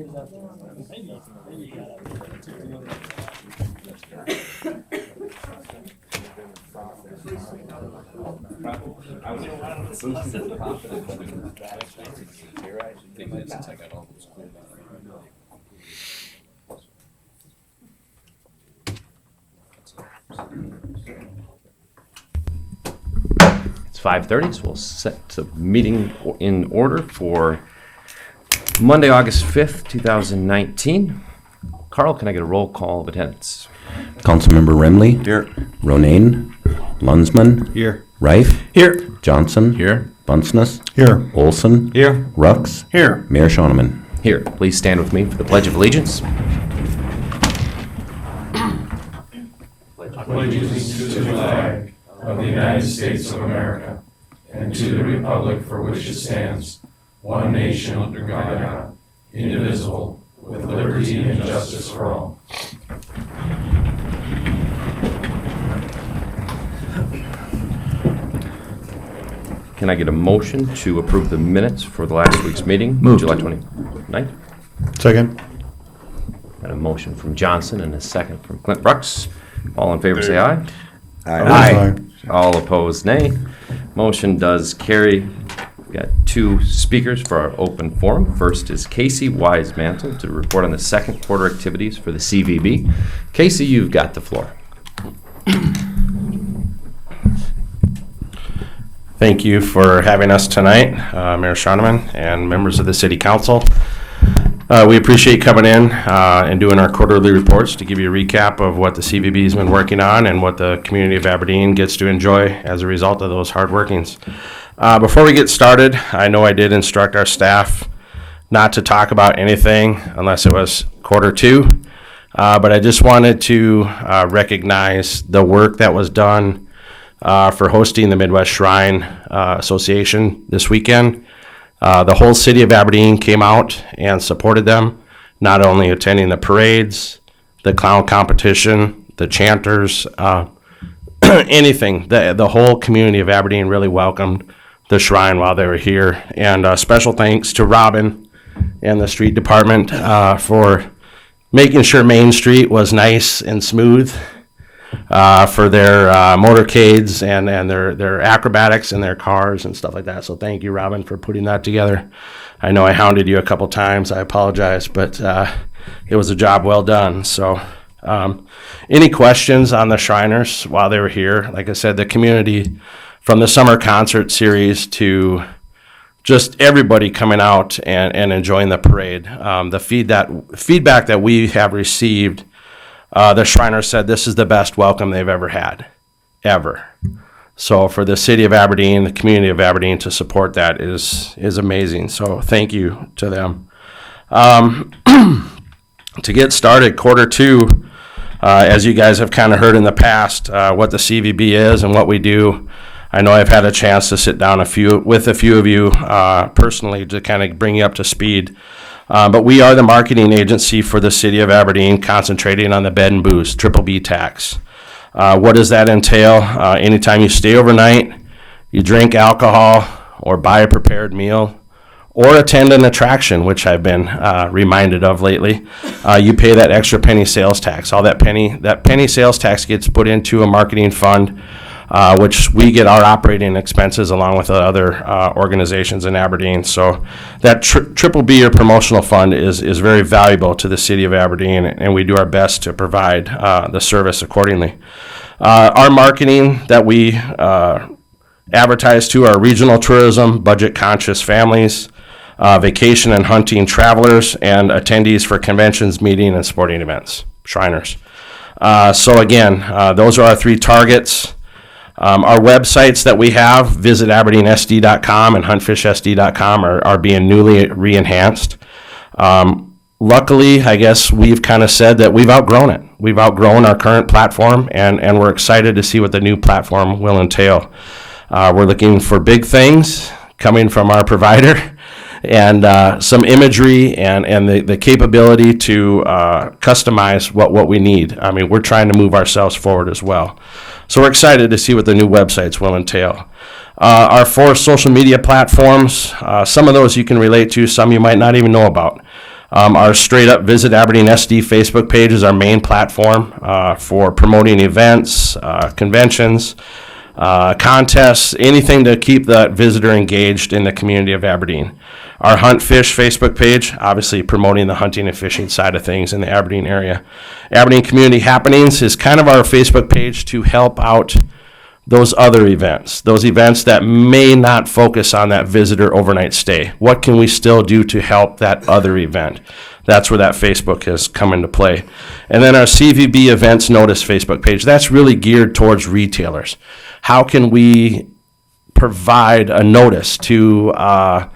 It's 5:30, so we'll set the meeting in order for Monday, August 5th, 2019. Carl, can I get a roll call of attendance? Councilmember Remley. Here. Ronayne. Lunsman. Here. Rife. Here. Johnson. Here. Bunceness. Here. Olson. Here. Rux. Here. Mayor Shoneman. Here, please stand with me for the Pledge of Allegiance. Allegiance to the flag of the United States of America and to the republic for which it stands, one nation under God, indivisible, with liberty and justice for all. Can I get a motion to approve the minutes for the last week's meeting, Moved. July 29th? Second. Got a motion from Johnson and a second from Clint Brooks. All in favor, say aye. Aye. All opposed, nay. Motion does carry. We've got two speakers for our open forum. First is Casey Wisemantle to report on the second quarter activities for the CVB. Casey, you've got the floor. Thank you for having us tonight, Mayor Shoneman and members of the City Council. We appreciate coming in and doing our quarterly reports to give you a recap of what the CVB has been working on and what the community of Aberdeen gets to enjoy as a result of those hard workings. Before we get started, I know I did instruct our staff not to talk about anything unless it was quarter two, but I just wanted to recognize the work that was done for hosting the Midwest Shrine Association this weekend. The whole city of Aberdeen came out and supported them, not only attending the parades, the clown competition, the chanters, anything. The whole community of Aberdeen really welcomed the Shrine while they were here. And special thanks to Robin and the street department for making sure Main Street was nice and smooth for their motorcades and their acrobatics and their cars and stuff like that. So thank you, Robin, for putting that together. I know I hounded you a couple times. I apologize, but it was a job well done. So any questions on the Shriners while they were here? Like I said, the community, from the summer concert series to just everybody coming out and enjoying the parade. The feedback that we have received, the Shriners said this is the best welcome they've ever had, ever. So for the city of Aberdeen, the community of Aberdeen to support that is amazing. So thank you to them. To get started, quarter two, as you guys have kind of heard in the past, what the CVB is and what we do. I know I've had a chance to sit down with a few of you personally to kind of bring you up to speed. But we are the marketing agency for the city of Aberdeen, concentrating on the bed and booze, triple B tax. What does that entail? Anytime you stay overnight, you drink alcohol or buy a prepared meal or attend an attraction, which I've been reminded of lately, you pay that extra penny sales tax. All that penny sales tax gets put into a marketing fund, which we get our operating expenses along with other organizations in Aberdeen. So that triple B or promotional fund is very valuable to the city of Aberdeen, and we do our best to provide the service accordingly. Our marketing that we advertise to our regional tourism, budget-conscious families, vacation and hunting travelers, and attendees for conventions, meeting, and sporting events, Shriners. So again, those are our three targets. Our websites that we have, visit AberdeenSD.com and HuntfishSD.com, are being newly re-enhanced. Luckily, I guess we've kind of said that we've outgrown it. We've outgrown our current platform, and we're excited to see what the new platform will entail. We're looking for big things coming from our provider, and some imagery and the capability to customize what we need. I mean, we're trying to move ourselves forward as well. So we're excited to see what the new websites will entail. Our 4 social media platforms, some of those you can relate to, some you might not even know about. Our straight up Visit Aberdeen SD Facebook page is our main platform for promoting events, conventions, contests, anything to keep that visitor engaged in the community of Aberdeen. Our Hunt Fish Facebook page, obviously promoting the hunting and fishing side of things in the Aberdeen area. Aberdeen Community Happenings is kind of our Facebook page to help out those other events, those events that may not focus on that visitor overnight stay. What can we still do to help that other event? That's where that Facebook has come into play. And then our CVB Events Notice Facebook page, that's really geared towards retailers. How can we provide a notice to a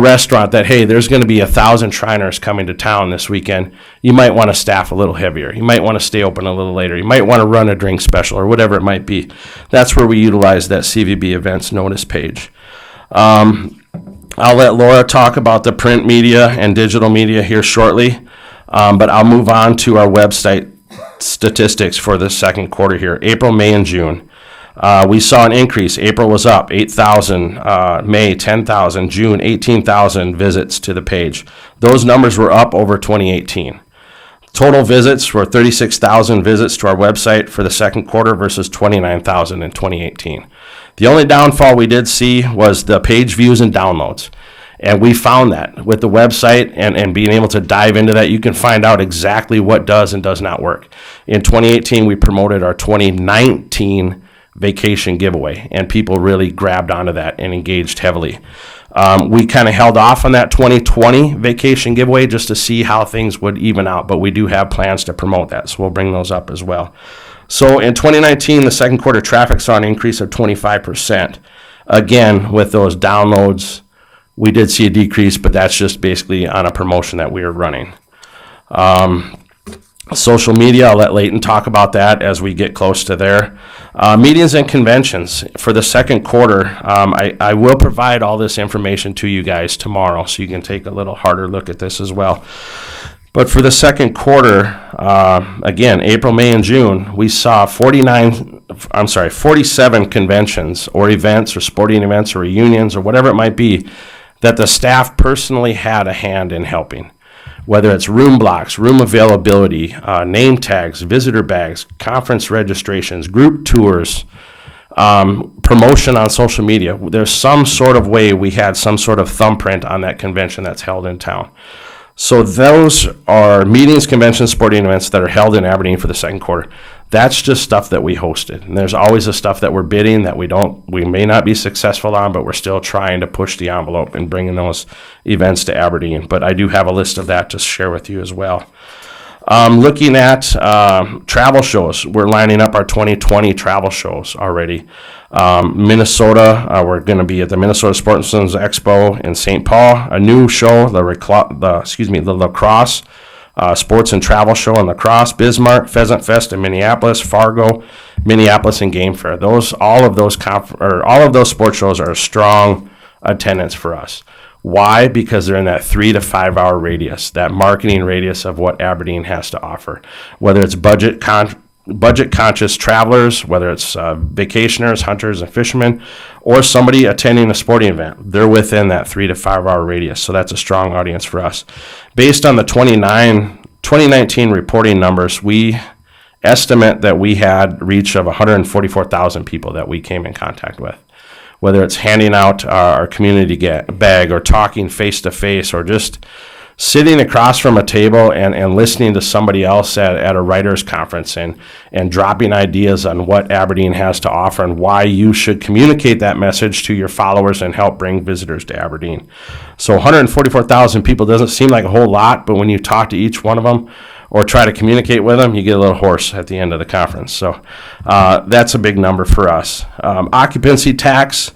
restaurant that, hey, there's going to be 1,000 Shriners coming to town this weekend. You might want to staff a little heavier. You might want to stay open a little later. You might want to run a drink special or whatever it might be. That's where we utilize that CVB Events Notice page. I'll let Laura talk about the print media and digital media here shortly, but I'll move on to our website statistics for the second quarter here, April, May, and June. We saw an increase. April was up 8,000, May 10,000, June 18,000 visits to the page. Those numbers were up over 2018. Total visits were 36,000 visits to our website for the second quarter versus 29,000 in 2018. The only downfall we did see was the page views and downloads. And we found that with the website and being able to dive into that, you can find out exactly what does and does not work. In 2018, we promoted our 2019 vacation giveaway, and people really grabbed onto that and engaged heavily. We kind of held off on that 2020 vacation giveaway just to see how things would even out, but we do have plans to promote that, so we'll bring those up as well. So in 2019, the second quarter traffic saw an increase of 25%. Again, with those downloads, we did see a decrease, but that's just basically on a promotion that we are running. Social media, I'll let Leighton talk about that as we get close to there. Meetings and conventions for the second quarter. I will provide all this information to you guys tomorrow, so you can take a little harder look at this as well. But for the second quarter, again, April, May, and June, we saw 47 conventions or events or sporting events or reunions or whatever it might be that the staff personally had a hand in helping. Whether it's room blocks, room availability, name tags, visitor bags, conference registrations, group tours, promotion on social media. There's some sort of way we had some sort of thumbprint on that convention that's held in town. So those are meetings, conventions, sporting events that are held in Aberdeen for the second quarter. That's just stuff that we hosted. And there's always the stuff that we're bidding that we may not be successful on, but we're still trying to push the envelope and bringing those events to Aberdeen. But I do have a list of that to share with you as well. Looking at travel shows, we're lining up our 2020 travel shows already. Minnesota, we're going to be at the Minnesota Sportsman's Expo in St. Paul. A new show, the lacrosse sports and travel show in lacrosse. Bismarck, Pheasant Fest in Minneapolis, Fargo, Minneapolis, and Game Fair. All of those sports shows are a strong attendance for us. Why? Because they're in that 3 to 5 hour radius, that marketing radius of what Aberdeen has to offer. Whether it's budget conscious travelers, whether it's vacationers, hunters, and fishermen, or somebody attending a sporting event, they're within that 3 to 5 hour radius. So that's a strong audience for us. Based on the 2019 reporting numbers, we estimate that we had reach of 144,000 people that we came in contact with. Whether it's handing out our community bag or talking face-to-face or just sitting across from a table and listening to somebody else at a writers' conference and dropping ideas on what Aberdeen has to offer and why you should communicate that message to your followers and help bring visitors to Aberdeen. So 144,000 people doesn't seem like a whole lot, but when you talk to each one of them or try to communicate with them, you get a little hoarse at the end of the conference. So that's a big number for us. Occupancy tax,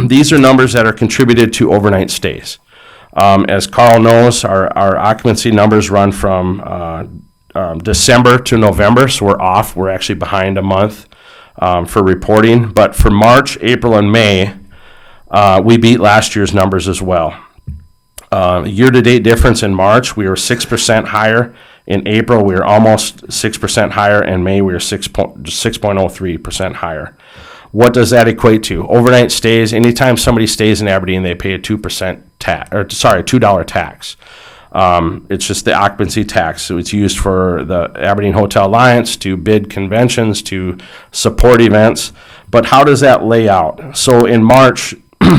these are numbers that are contributed to overnight stays. As Carl knows, our occupancy numbers run from December to November, so we're off. We're actually behind a month for reporting. But for March, April, and May, we beat last year's numbers as well. Year-to-date difference in March, we were 6% higher. In April, we were almost 6% higher. In May, we were 6.03% higher. What does that equate to? Overnight stays, anytime somebody stays in Aberdeen, they pay a $2 tax. It's just the occupancy tax. So it's used for the Aberdeen Hotel Alliance to bid conventions, to support events. But how does that lay out? So in March,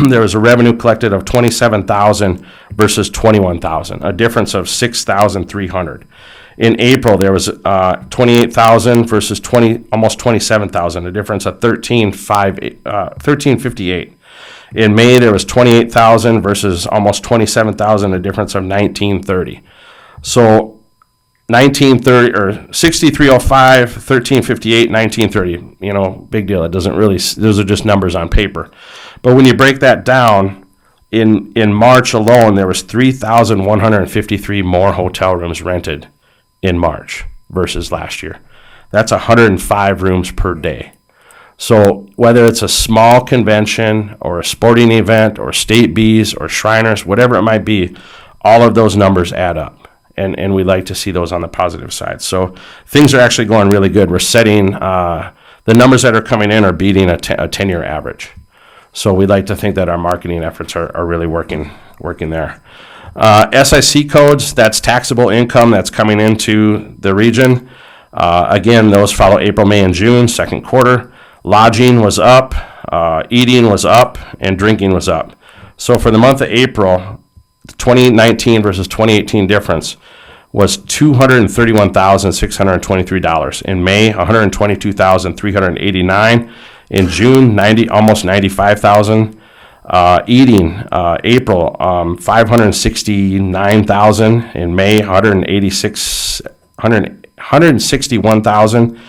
there was a revenue collected of $27,000 versus $21,000, a difference of $6,300. In April, there was $28,000 versus almost $27,000, a difference of $13,558. In May, there was $28,000 versus almost $27,000, a difference of $19,30. So 1930 or 6305, 1358, 1930. You know, big deal. It doesn't really. Those are just numbers on paper. But when you break that down, in March alone, there was 3,153 more hotel rooms rented in March versus last year. That's 105 rooms per day. So whether it's a small convention or a sporting event or state bees or Shriners, whatever it might be, all of those numbers add up. And we like to see those on the positive side. So things are actually going really good. We're setting, the numbers that are coming in are beating a 10-year average. So we'd like to think that our marketing efforts are really working there. SIC codes, that's taxable income that's coming into the region. Again, those follow April, May, and June, second quarter. Lodging was up, eating was up, and drinking was up. So for the month of April, the 2019 versus 2018 difference was $231,623. In May, $122,389. In June, almost $95,000. Eating, April, $569,000. In May, $161,000.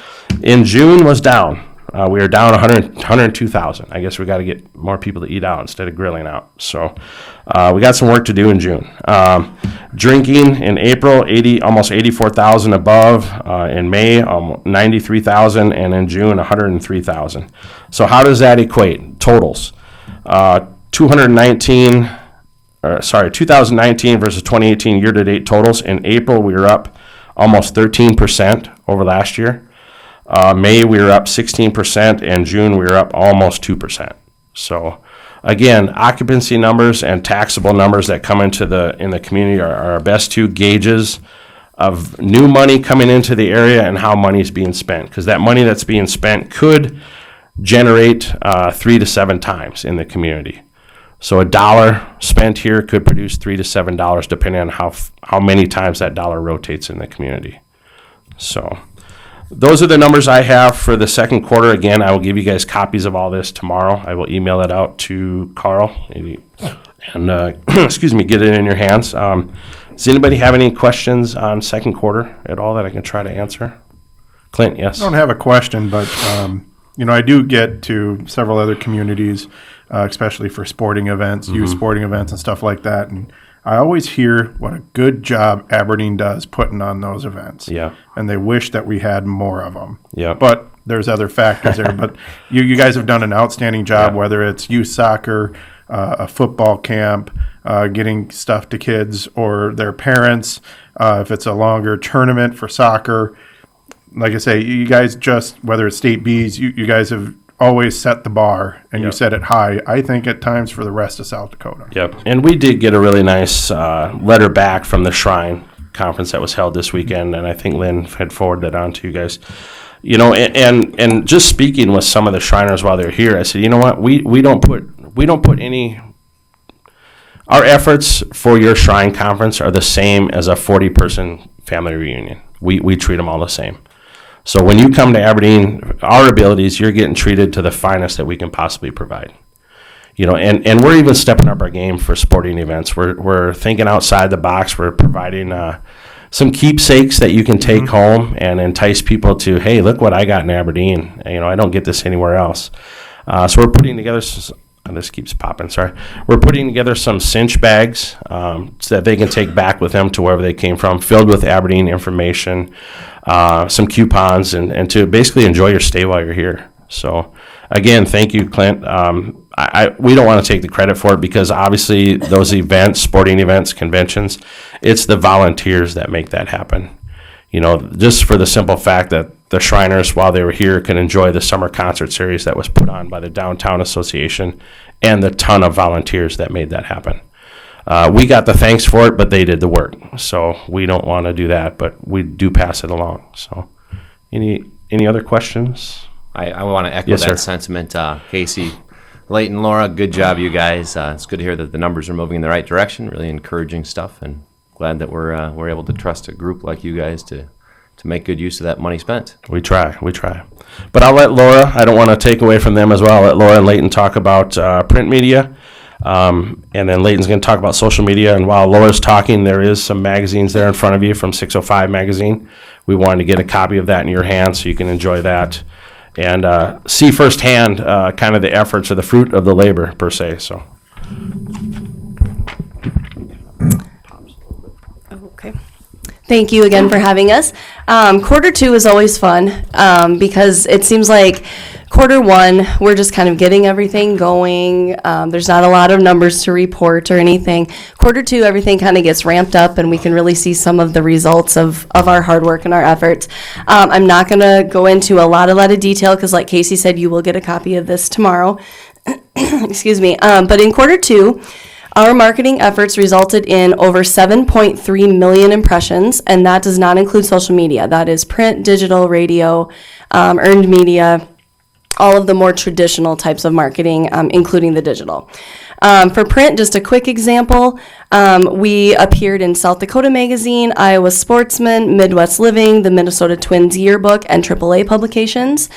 In June was down. We were down 102,000. I guess we got to get more people to eat out instead of grilling out. So we got some work to do in June. Drinking in April, almost 84,000 above. In May, 93,000, and in June, 103,000. So how does that equate? Totals. 2019 versus 2018 year-to-date totals. In April, we were up almost 13% over last year. May, we were up 16%, and June, we were up almost 2%. So, again, occupancy numbers and taxable numbers that come into in the community are our best two gauges of new money coming into the area and how money is being spent. Because that money that's being spent could generate 3 to 7 times in the community. So a dollar spent here could produce $3 to $7, depending on how many times that dollar rotates in the community. So those are the numbers I have for the second quarter. Again, I will give you guys copies of all this tomorrow. I will email it out to Carl and excuse me, get it in your hands. Does anybody have any questions on second quarter at all that I can try to answer? Clint, yes. I don't have a question, but I do get to several other communities, especially for sporting events, youth sporting events and stuff like that, and I always hear what a good job Aberdeen does putting on those events. Yeah. And they wish that we had more of them. Yeah. But there's other factors there. But you guys have done an outstanding job, Yeah. whether it's youth soccer, a football camp, getting stuff to kids or their parents, if it's a longer tournament for soccer. Like I say, you guys whether it's state Bs, you guys have always set the bar, and you set it high, I think, at times for the rest of South Dakota. Yep. And we did get a really nice letter back from the Shrine Conference that was held this weekend, and I think Lynn had forwarded that on to you guys. And just speaking with some of the Shriners while they're here, I said, you know what, we don't put any. Our efforts for your Shrine Conference are the same as a 40-person family reunion. We treat them all the same. So when you come to Aberdeen, our abilities, you're getting treated to the finest that we can possibly provide. And we're even stepping up our game for sporting events. We're thinking outside the box. We're providing some keepsakes that you can take home and entice people to, hey, look what I got in Aberdeen. I don't get this anywhere else. So we're putting together. This keeps popping. Sorry. We're putting together some cinch bags so that they can take back with them to wherever they came from, filled with Aberdeen information, some coupons, and to basically enjoy your stay while you're here. So, again, thank you, Clint. We don't want to take the credit for it because obviously those events, sporting events, conventions, it's the volunteers that make that happen. Just for the simple fact that the Shriners, while they were here, can enjoy the summer concert series that was put on by the Downtown Association and the ton of volunteers that made that happen. We got the thanks for it, but they did the work. So we don't want to do that, but we do pass it along. So any other questions? I want to echo Yes, that sir. sentiment. Casey, Leighton, Laura, good job, you guys. It's good to hear that the numbers are moving in the right direction, really encouraging stuff, and glad that we're able to trust a group like you guys to make good use of that money spent. We try. But I'll let Laura, I don't want to take away from them as well. I'll let Laura and Leighton talk about print media. And then Leighton's going to talk about social media. And while Laura's talking, there is some magazines there in front of you from 605 Magazine. We wanted to get a copy of that in your hands so you can enjoy that and see firsthand kind of the efforts or the fruit of the labor, per se. So. Okay. Thank you again for having us. Quarter two is always fun because it seems like quarter one, we're just kind of getting everything going. There's not a lot of numbers to report or anything. Quarter two, everything kind of gets ramped up and we can really see some of the results of our hard work and our efforts. I'm not going to go into a lot of detail because like Casey said, you will get a copy of this tomorrow. Excuse me. But in quarter two, our marketing efforts resulted in over 7.3 million impressions, and that does not include social media. That is print, digital, radio, earned media, all of the more traditional types of marketing, including the digital. For print, just a quick example, we appeared in South Dakota Magazine, Iowa Sportsman, Midwest Living, the Minnesota Twins Yearbook, and AAA publications.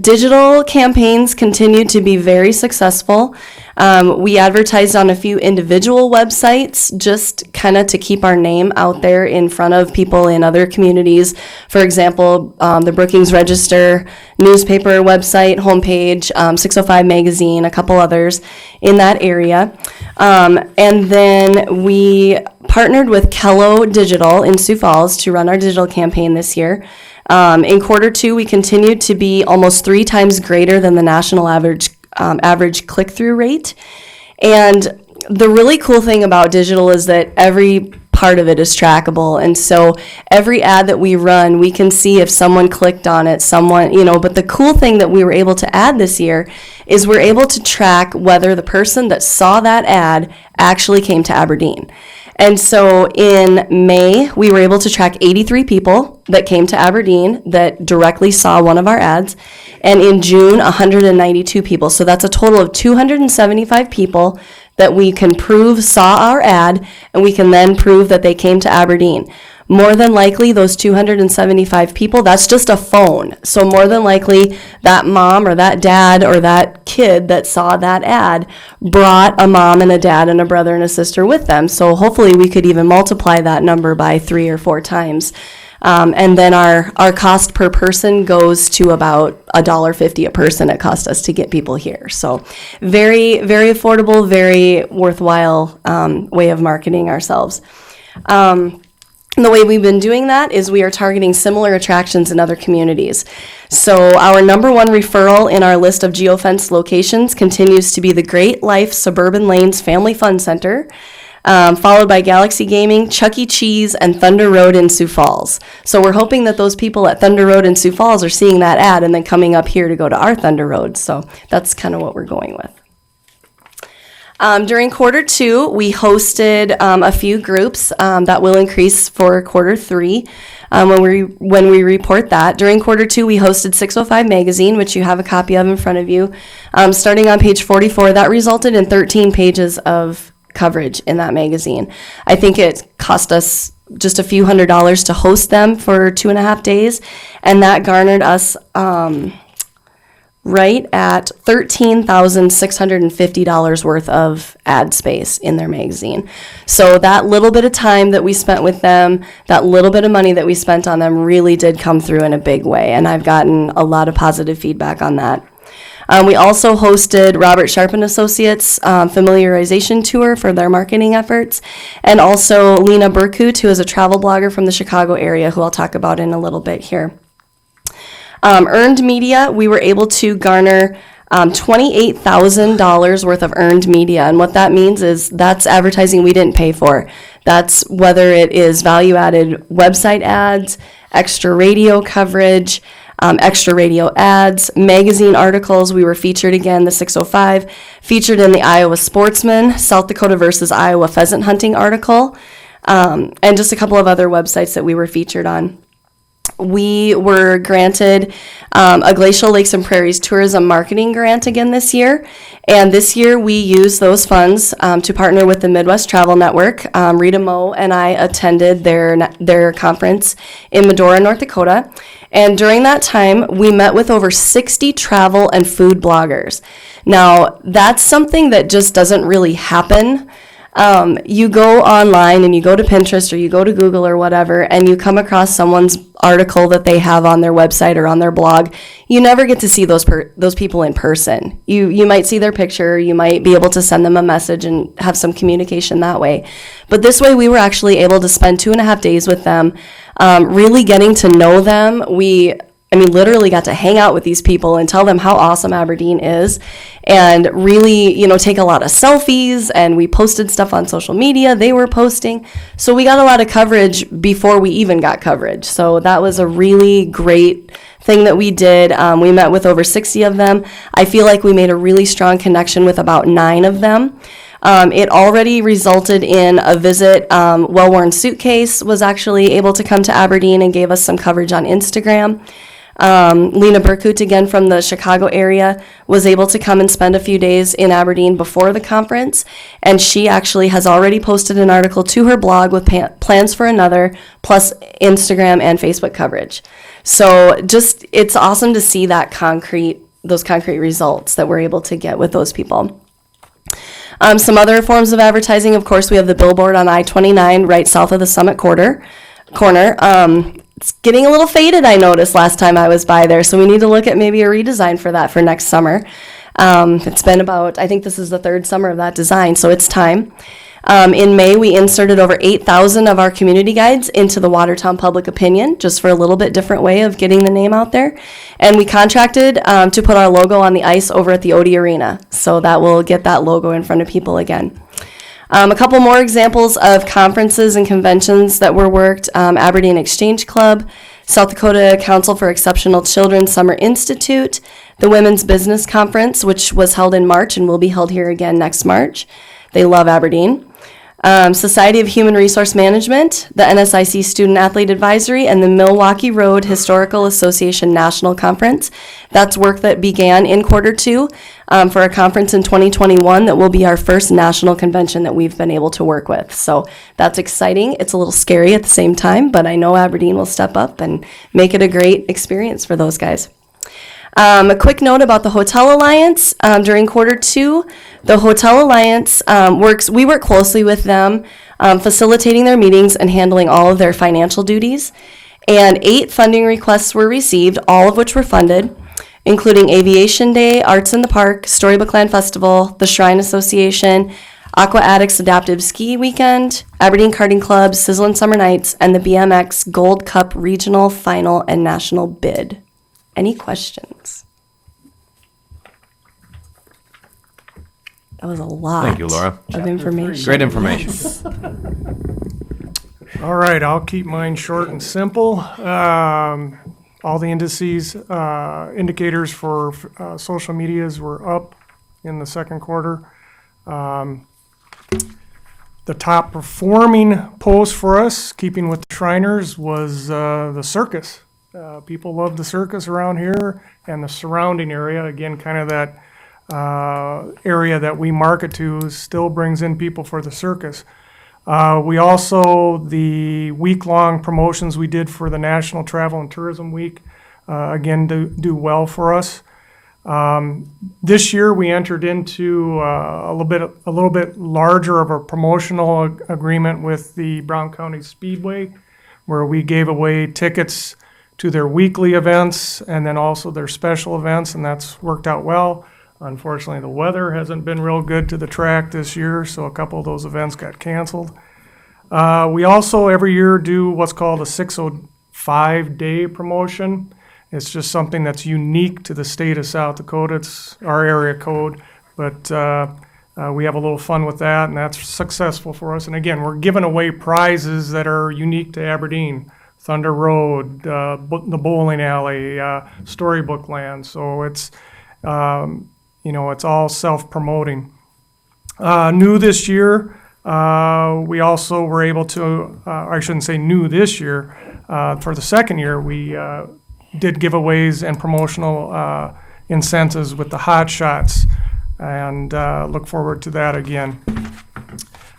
Digital campaigns continue to be very successful. We advertised on a few individual websites just kind of to keep our name out there in front of people in other communities. For example, the Brookings Register newspaper website, homepage, 605 Magazine, a couple others in that area. And then we partnered with Kello Digital in Sioux Falls to run our digital campaign this year. In quarter two, we continued to be almost 3 times greater than the national average click-through rate. And the really cool thing about digital is that every part of it is trackable. And so every ad that we run, we can see if someone clicked on it, but the cool thing that we were able to add this year is we're able to track whether the person that saw that ad actually came to Aberdeen. And so in May, we were able to track 83 people that came to Aberdeen that directly saw one of our ads. And in June, 192 people. So that's a total of 275 people that we can prove saw our ad, and we can then prove that they came to Aberdeen. More than likely, those 275 people, that's just a phone. So more than likely, that mom or that dad or that kid that saw that ad brought a mom and a dad and a brother and a sister with them. So hopefully we could even multiply that number by 3 or 4 times. And then our cost per person goes to about $1.50 a person it cost us to get people here. So very, very affordable, very worthwhile way of marketing ourselves. And the way we've been doing that is we are targeting similar attractions in other communities. So our number one referral in our list of geofenced locations continues to be the Great Life Suburban Lanes Family Fun Center, followed by Galaxy Gaming, Chuck E. Cheese, and Thunder Road in Sioux Falls. So we're hoping that those people at Thunder Road in Sioux Falls are seeing that ad and then coming up here to go to our Thunder Road. So that's kind of what we're going with. During quarter two, we hosted a few groups that will increase for quarter three when we report that. During quarter two, we hosted 605 Magazine, which you have a copy of in front of you. Starting on page 44, that resulted in 13 pages of coverage in that magazine. I think it cost us just a few $100s to host them for 2.5 days, and that garnered us right at $13,650 worth of ad space in their magazine. So that little bit of time that we spent with them, that little bit of money that we spent on them really did come through in a big way, and I've gotten a lot of positive feedback on that. We also hosted Robert Sharp and Associates familiarization tour for their marketing efforts, and also Lena Burkut, who is a travel blogger from the Chicago area, who I'll talk about in a little bit here. Earned media, we were able to garner $28,000 worth of earned media, and what that means is that's advertising we didn't pay for. That's whether it is value-added website ads, extra radio coverage, extra radio ads, magazine articles. We were featured again, the 605, featured in the Iowa Sportsman, South Dakota versus Iowa pheasant hunting article, and just a couple of other websites that we were featured on. We were granted a Glacial Lakes and Prairies Tourism Marketing Grant again this year. And this year we used those funds to partner with the Midwest Travel Network. Rita Moe and I attended their conference in Medora, North Dakota. And during that time, we met with over 60 travel and food bloggers. Now, that's something that just doesn't really happen. You go online and you go to Pinterest or you go to Google or whatever, and you come across someone's article that they have on their website or on their blog. You never get to see those people in person. You might see their picture, you might be able to send them a message and have some communication that way. But this way, we were actually able to spend 2.5 days with them, really getting to know them. Literally got to hang out with these people and tell them how awesome Aberdeen is, and really, take a lot of selfies, and we posted stuff on social media. They were posting. So we got a lot of coverage before we even got coverage. So that was a really great thing that we did. We met with over 60 of them. I feel like we made a really strong connection with about 9 of them. It already resulted in a visit. Well Worn Suitcase was actually able to come to Aberdeen and gave us some coverage on Instagram. Lena Burkut, again from the Chicago area, was able to come and spend a few days in Aberdeen before the conference, and she actually has already posted an article to her blog with plans for another, plus Instagram and Facebook coverage. So it's awesome to see those concrete results that we're able to get with those people. Some other forms of advertising, of course, we have the billboard on I-29 right south of the Summit corner. It's getting a little faded, I noticed last time I was by there, so we need to look at maybe a redesign for that for next summer. It's been I think this is the 3rd summer of that design, so it's time. In May, we inserted over 8,000 of our community guides into the Watertown Public Opinion, just for a little bit different way of getting the name out there. And we contracted to put our logo on the ice over at the Odie Arena, so that will get that logo in front of people again. A couple more examples of conferences and conventions that were worked: Aberdeen Exchange Club, South Dakota Council for Exceptional Children Summer Institute, the Women's Business Conference, which was held in March and will be held here again next March. They love Aberdeen. Society of Human Resource Management, the NSIC Student Athlete Advisory, and the Milwaukee Road Historical Association National Conference. That's work that began in Q2 for a conference in 2021 that will be our first national convention that we've been able to work with. So that's exciting. It's a little scary at the same time, but I know Aberdeen will step up and make it a great experience for those guys. A quick note about the Hotel Alliance. During Q2, the Hotel Alliance we work closely with them, facilitating their meetings and handling all of their financial duties. And 8 funding requests were received, all of which were funded, including Aviation Day, Arts in the Park, Storybook Land Festival, the Shrine Association, Aqua Addicts Adaptive Ski Weekend, Aberdeen Karting Club, Sizzlin' Summer Nights, and the BMX Gold Cup Regional Final and National Bid. Any questions? That was a lot. Thank you, Laura. Of information. Great information. All right, I'll keep mine short and simple. All the indices, indicators for social medias were up in the second quarter. The top performing post for us, keeping with the Shriners, was the circus. People love the circus around here and the surrounding area. Again, kind of that area that we market to still brings in people for the circus. We also, the week-long promotions we did for the National Travel and Tourism Week, again, do well for us. This year, we entered into a little bit larger of a promotional agreement with the Brown County Speedway, where we gave away tickets to their weekly events and then also their special events, and that's worked out well. Unfortunately, the weather hasn't been real good to the track this year, so a couple of those events got canceled. We also every year do what's called a 605-day promotion. It's just something that's unique to the state of South Dakota. It's our area code, but we have a little fun with that, and that's successful for us. And again, we're giving away prizes that are unique to Aberdeen. Thunder Road, the bowling alley, Storybook Land. So it's, it's all self-promoting. New this year, we also were able to, I shouldn't say new this year, for the second year, we did giveaways and promotional incentives with the Hot Shots, and look forward to that again.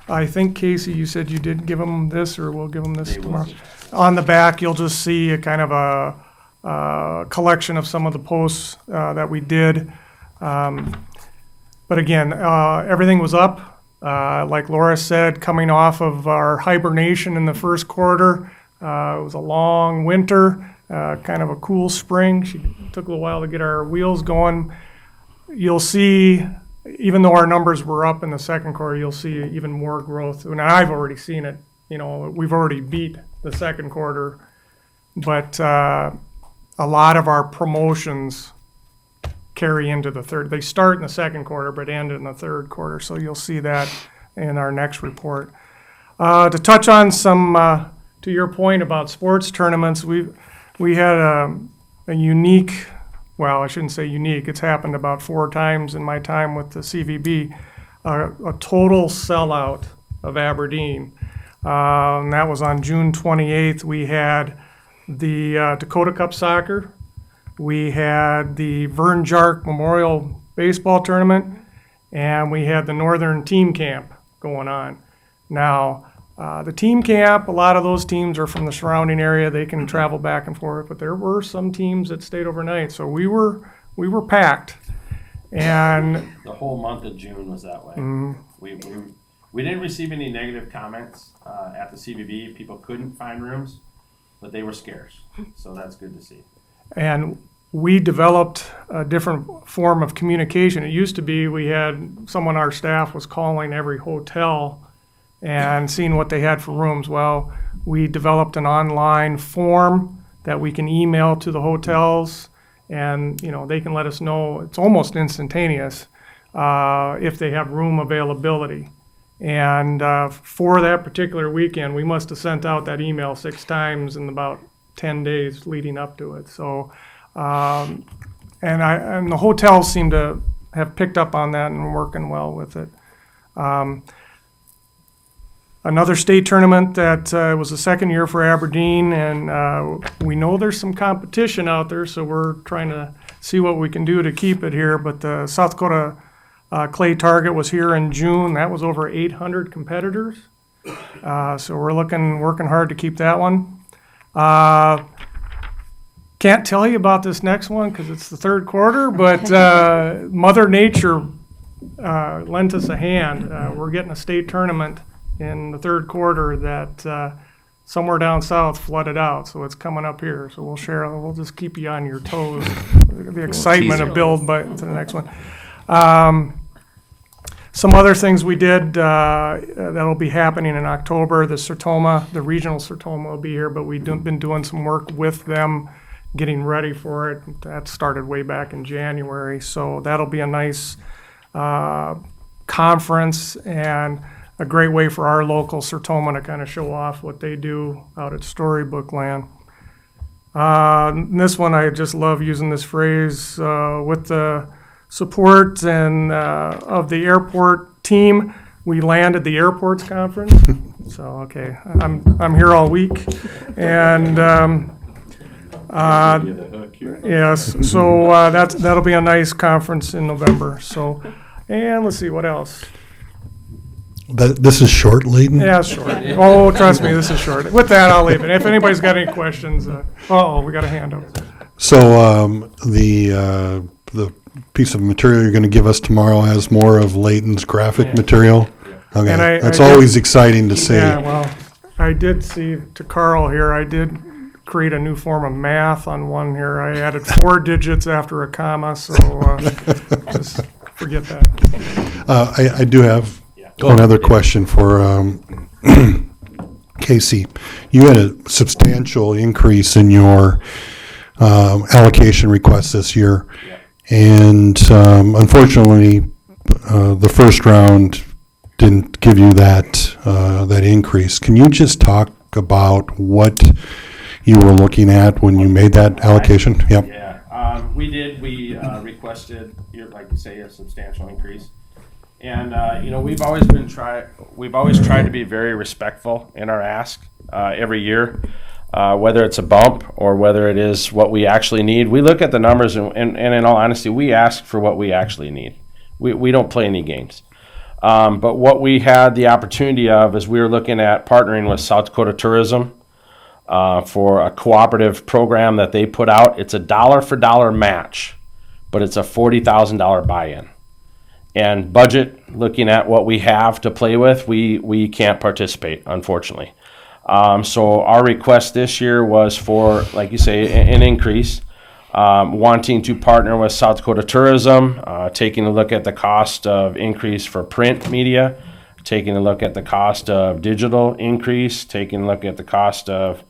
I think, Casey, you said you did give them this, or we'll give them this tomorrow. On the back, you'll just see a kind of a collection of some of the posts that we did. But again, everything was up. Like Laura said, coming off of our hibernation in the first quarter. It was a long winter, kind of a cool spring. She took a little while to get our wheels going. You'll see, even though our numbers were up in the second quarter, you'll see even more growth. And I've already seen it. We've already beat the second quarter. But a lot of our promotions carry into the third. They start in the second quarter, but end in the third quarter. So you'll see that in our next report. To touch on some, to your point about sports tournaments, we had a unique, well, I shouldn't say unique, it's happened about 4 times in my time with the CVB, a total sellout of Aberdeen. And that was on June 28th. We had the Dakota Cup Soccer. We had the Vern Jark Memorial Baseball Tournament, and we had the Northern Team Camp going on. Now, the team camp, a lot of those teams are from the surrounding area. They can travel back and forth, but there were some teams that stayed overnight. So we were packed, and the whole month of June was that way. We didn't receive any negative comments at the CVB. People couldn't find rooms, but they were scarce. So that's good to see. And we developed a different form of communication. It used to be we had someone on our staff was calling every hotel and seeing what they had for rooms. Well, we developed an online form that we can email to the hotels, and they can let us know. It's almost instantaneous if they have room availability. And for that particular weekend, we must have sent out that email 6 times in about 10 days leading up to it. So, and the hotels seem to have picked up on that and working well with it. Another state tournament that was the second year for Aberdeen, and we know there's some competition out there, so we're trying to see what we can do to keep it here. But the South Dakota Clay Target was here in June. That was over 800 competitors. So we're working hard to keep that one. Can't tell you about this next one because it's the third quarter, but Mother Nature lent us a hand. We're getting a state tournament in the third quarter that somewhere down south flooded out, so it's coming up here. So we'll just keep you on your toes. The excitement of build to the next one. Some other things we did that'll be happening in October. The regional Sertoma will be here, but we've been doing some work with them, getting ready for it. That started way back in January, so that'll be a nice conference and a great way for our local Sertoma to kind of show off what they do out at Storybook Land. This one, I just love using this phrase, with the support and of the airport team, we landed the airports conference. So, okay, I'm here all week. And yes, so that'll be a nice conference in November. So, and let's see, what else? This is short, Leighton? Yeah, short. Oh, trust me, this is short. With that, I'll leave it. If anybody's got any questions, we got a hand up. So the piece of material you're going to give us tomorrow has more of Leighton's graphic material? Okay, And that's I always exciting to see. Yeah, well, I did see, to Carl here, I did create a new form of math on one here. I added 4 digits after a comma, so just forget that. I do have another question for Casey. You had a substantial increase in your allocation requests this year, and unfortunately, the first round didn't give you that increase. Can you just talk about what you were looking at when you made that allocation? Yep. Yeah, we did. We requested, like you say, a substantial increase. And we've always tried to be very respectful in our ask every year, whether it's a bump or whether it is what we actually need. We look at the numbers, and in all honesty, we ask for what we actually need. We don't play any games. But what we had the opportunity of is we were looking at partnering with South Dakota Tourism for a cooperative program that they put out. It's a dollar for dollar match, but it's a $40,000 buy-in. And budget, looking at what we have to play with, we can't participate, unfortunately. So our request this year was for, like you say, an increase, wanting to partner with South Dakota Tourism, taking a look at the cost of increase for print media, taking a look at the cost of digital increase, taking a look at the cost of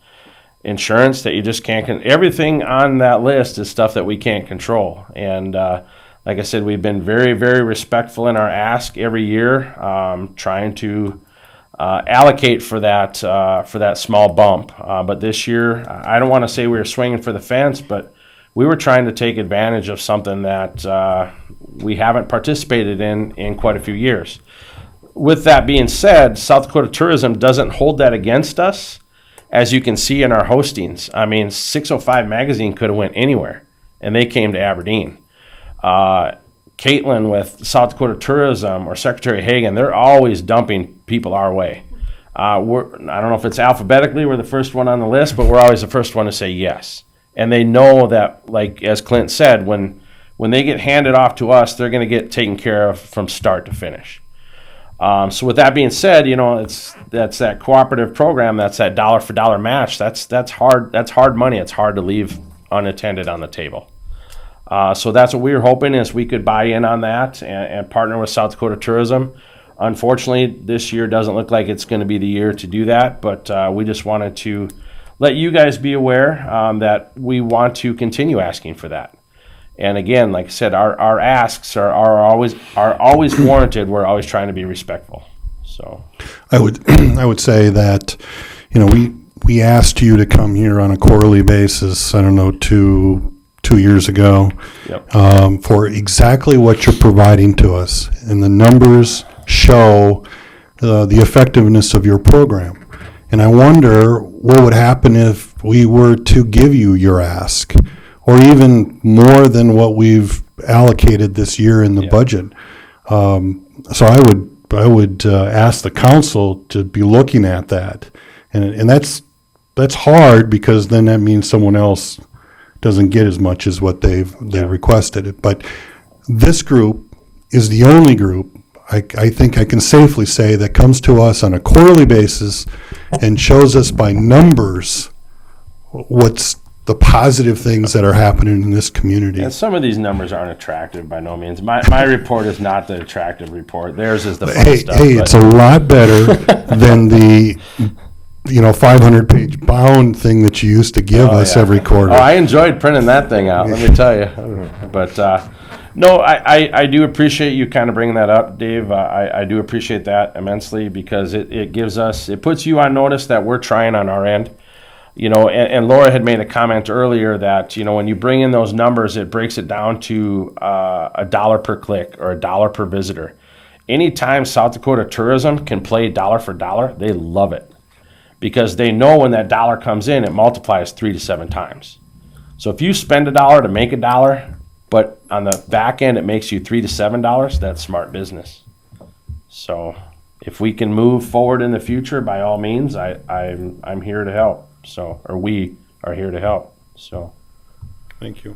insurance that you just can't, everything on that list is stuff that we can't control. And like I said, we've been very, very respectful in our ask every year, trying to allocate for that small bump. But this year, I don't want to say we were swinging for the fence, but we were trying to take advantage of something that we haven't participated in quite a few years. With that being said, South Dakota Tourism doesn't hold that against us, as you can see in our hostings. I mean, 605 Magazine could have went anywhere, and they came to Aberdeen. Caitlin with South Dakota Tourism or Secretary Hagan, they're always dumping people our way. I don't know if it's alphabetically, we're the first one on the list, but we're always the first one to say yes. And they know that, like as Clint said, when they get handed off to us, they're going to get taken care of from start to finish. So with that being said, that's that cooperative program, that's that dollar for dollar match. That's hard money. It's hard to leave unattended on the table. So that's what we were hoping, is we could buy in on that and partner with South Dakota Tourism. Unfortunately, this year doesn't look like it's going to be the year to do that, but we just wanted to let you guys be aware that we want to continue asking for that. And again, like I said, our asks are always warranted. We're always trying to be respectful. So I would say that, we asked you to come here on a quarterly basis, I don't know, two years ago, Yep. For exactly what you're providing to us. And the numbers show the effectiveness of your program. And I wonder what would happen if we were to give you your ask, or even more than what we've allocated this year in the budget. So I would ask the council to be looking at that. And that's hard, because then that means someone else doesn't get as much as what they requested. But this group is the only group, I think I can safely say, that comes to us on a quarterly basis and shows us by numbers what's the positive things that are happening in this community. And some of these numbers aren't attractive by no means. My report is not the attractive report. Theirs is the fun stuff. It's a lot better than the 500-page bound thing that you used to give us every quarter. Oh, I enjoyed printing that thing out, let me tell you. But no, I do appreciate you kind of bringing that up, Dave. I do appreciate that immensely, because it puts you on notice that we're trying on our end. And Laura had made a comment earlier that, when you bring in those numbers, it breaks it down to $1 per click or $1 per visitor. Anytime South Dakota Tourism can play dollar for dollar, they love it, because they know when that dollar comes in, it multiplies 3 to 7 times. So if you spend $1 to make $1, but on the back end it makes you $3 to $7, that's smart business. So if we can move forward in the future, by all means, I'm here to help. Or we are here to help. So, Thank you.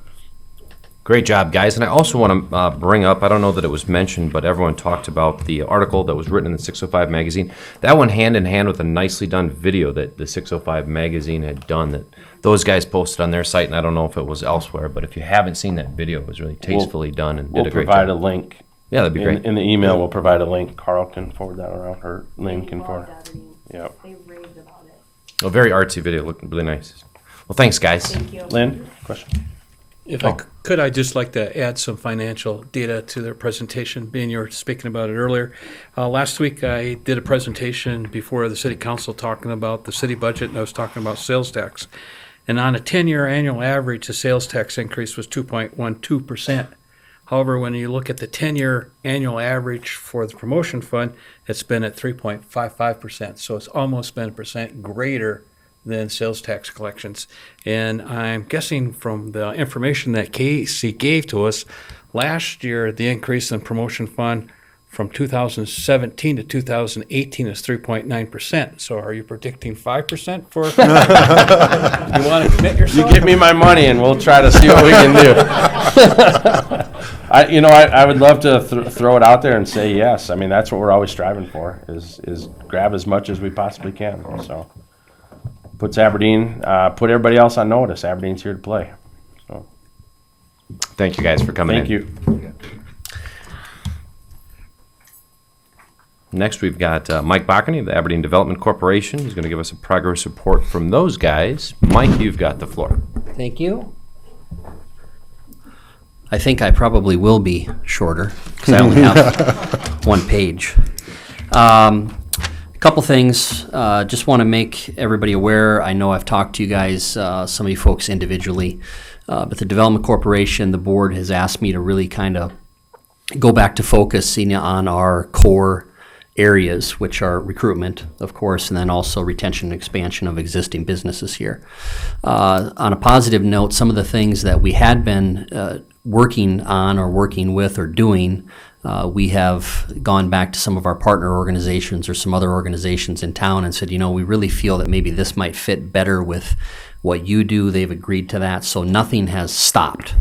Great job, guys. And I also want to bring up, I don't know that it was mentioned, but everyone talked about the article that was written in the 605 magazine. That went hand in hand with a nicely done video that the 605 magazine had done, that those guys posted on their site, and I don't know if it was elsewhere, but if you haven't seen that video, it was really tastefully done and did a great job. We'll provide a link. Yeah, that'd be great. In the email, we'll provide a link. Carl can forward that around, or Lynn can forward. Yeah. They raved about it. A very artsy video, looked really nice. Well, thanks, guys. Thank you. Lynn, question? If I could, I'd just like to add some financial data to their presentation, being you were speaking about it earlier. Last week, I did a presentation before the city council talking about the city budget, and I was talking about sales tax. And on a 10-year annual average, the sales tax increase was 2.12%. However, when you look at the 10-year annual average for the promotion fund, it's been at 3.55%. So it's almost been a percent greater than sales tax collections. And I'm guessing from the information that Casey gave to us, last year the increase in promotion fund from 2017 to 2018 is 3.9%. So are you predicting 5% for? You want to commit yourself? You give me my money and we'll try to see what we can do. I would love to throw it out there and say yes. I mean, that's what we're always striving for, is grab as much as we possibly can. So puts Aberdeen, put everybody else on notice. Aberdeen's here to play. So Thank you guys for coming in. thank you. Next, we've got Mike Bachany of the Aberdeen Development Corporation. He's going to give us a progress report from those guys. Mike, you've got the floor. Thank you. I think I probably will be shorter because I only have one page. A couple things. Just want to make everybody aware. I know I've talked to you guys, some of you folks individually, but the Development Corporation, the board has asked me to really kind of go back to focusing on our core areas, which are recruitment, of course, and then also retention and expansion of existing businesses here. On a positive note, some of the things that we had been working on or working with or doing, we have gone back to some of our partner organizations or some other organizations in town and said, we really feel that maybe this might fit better with what you do. They've agreed to that, so nothing has stopped.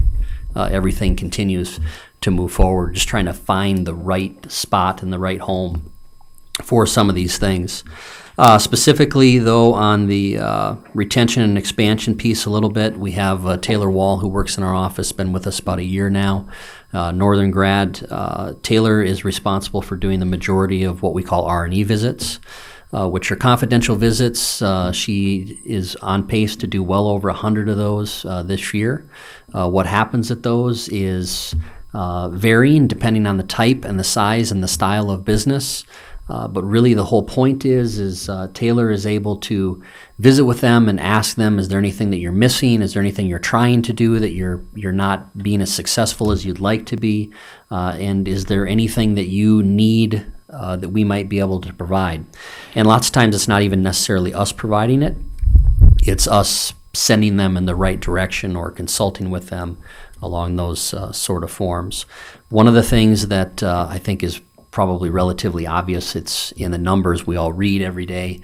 Everything continues to move forward, just trying to find the right spot and the right home for some of these things. Specifically, though, on the retention and expansion piece a little bit, we have Taylor Wall, who works in our office, been with us about a year now, Northern grad. Taylor is responsible for doing the majority of what we call R&E visits, which are confidential visits. She is on pace to do well over 100 of those this year. What happens at those is varying depending on the type and the size and the style of business. But really the whole point is Taylor is able to visit with them and ask them, is there anything that you're missing? Is there anything you're trying to do that you're not being as successful as you'd like to be? And is there anything that you need that we might be able to provide? And lots of times it's not even necessarily us providing it. It's us sending them in the right direction or consulting with them along those sort of forms. One of the things that I think is probably relatively obvious, it's in the numbers we all read every day.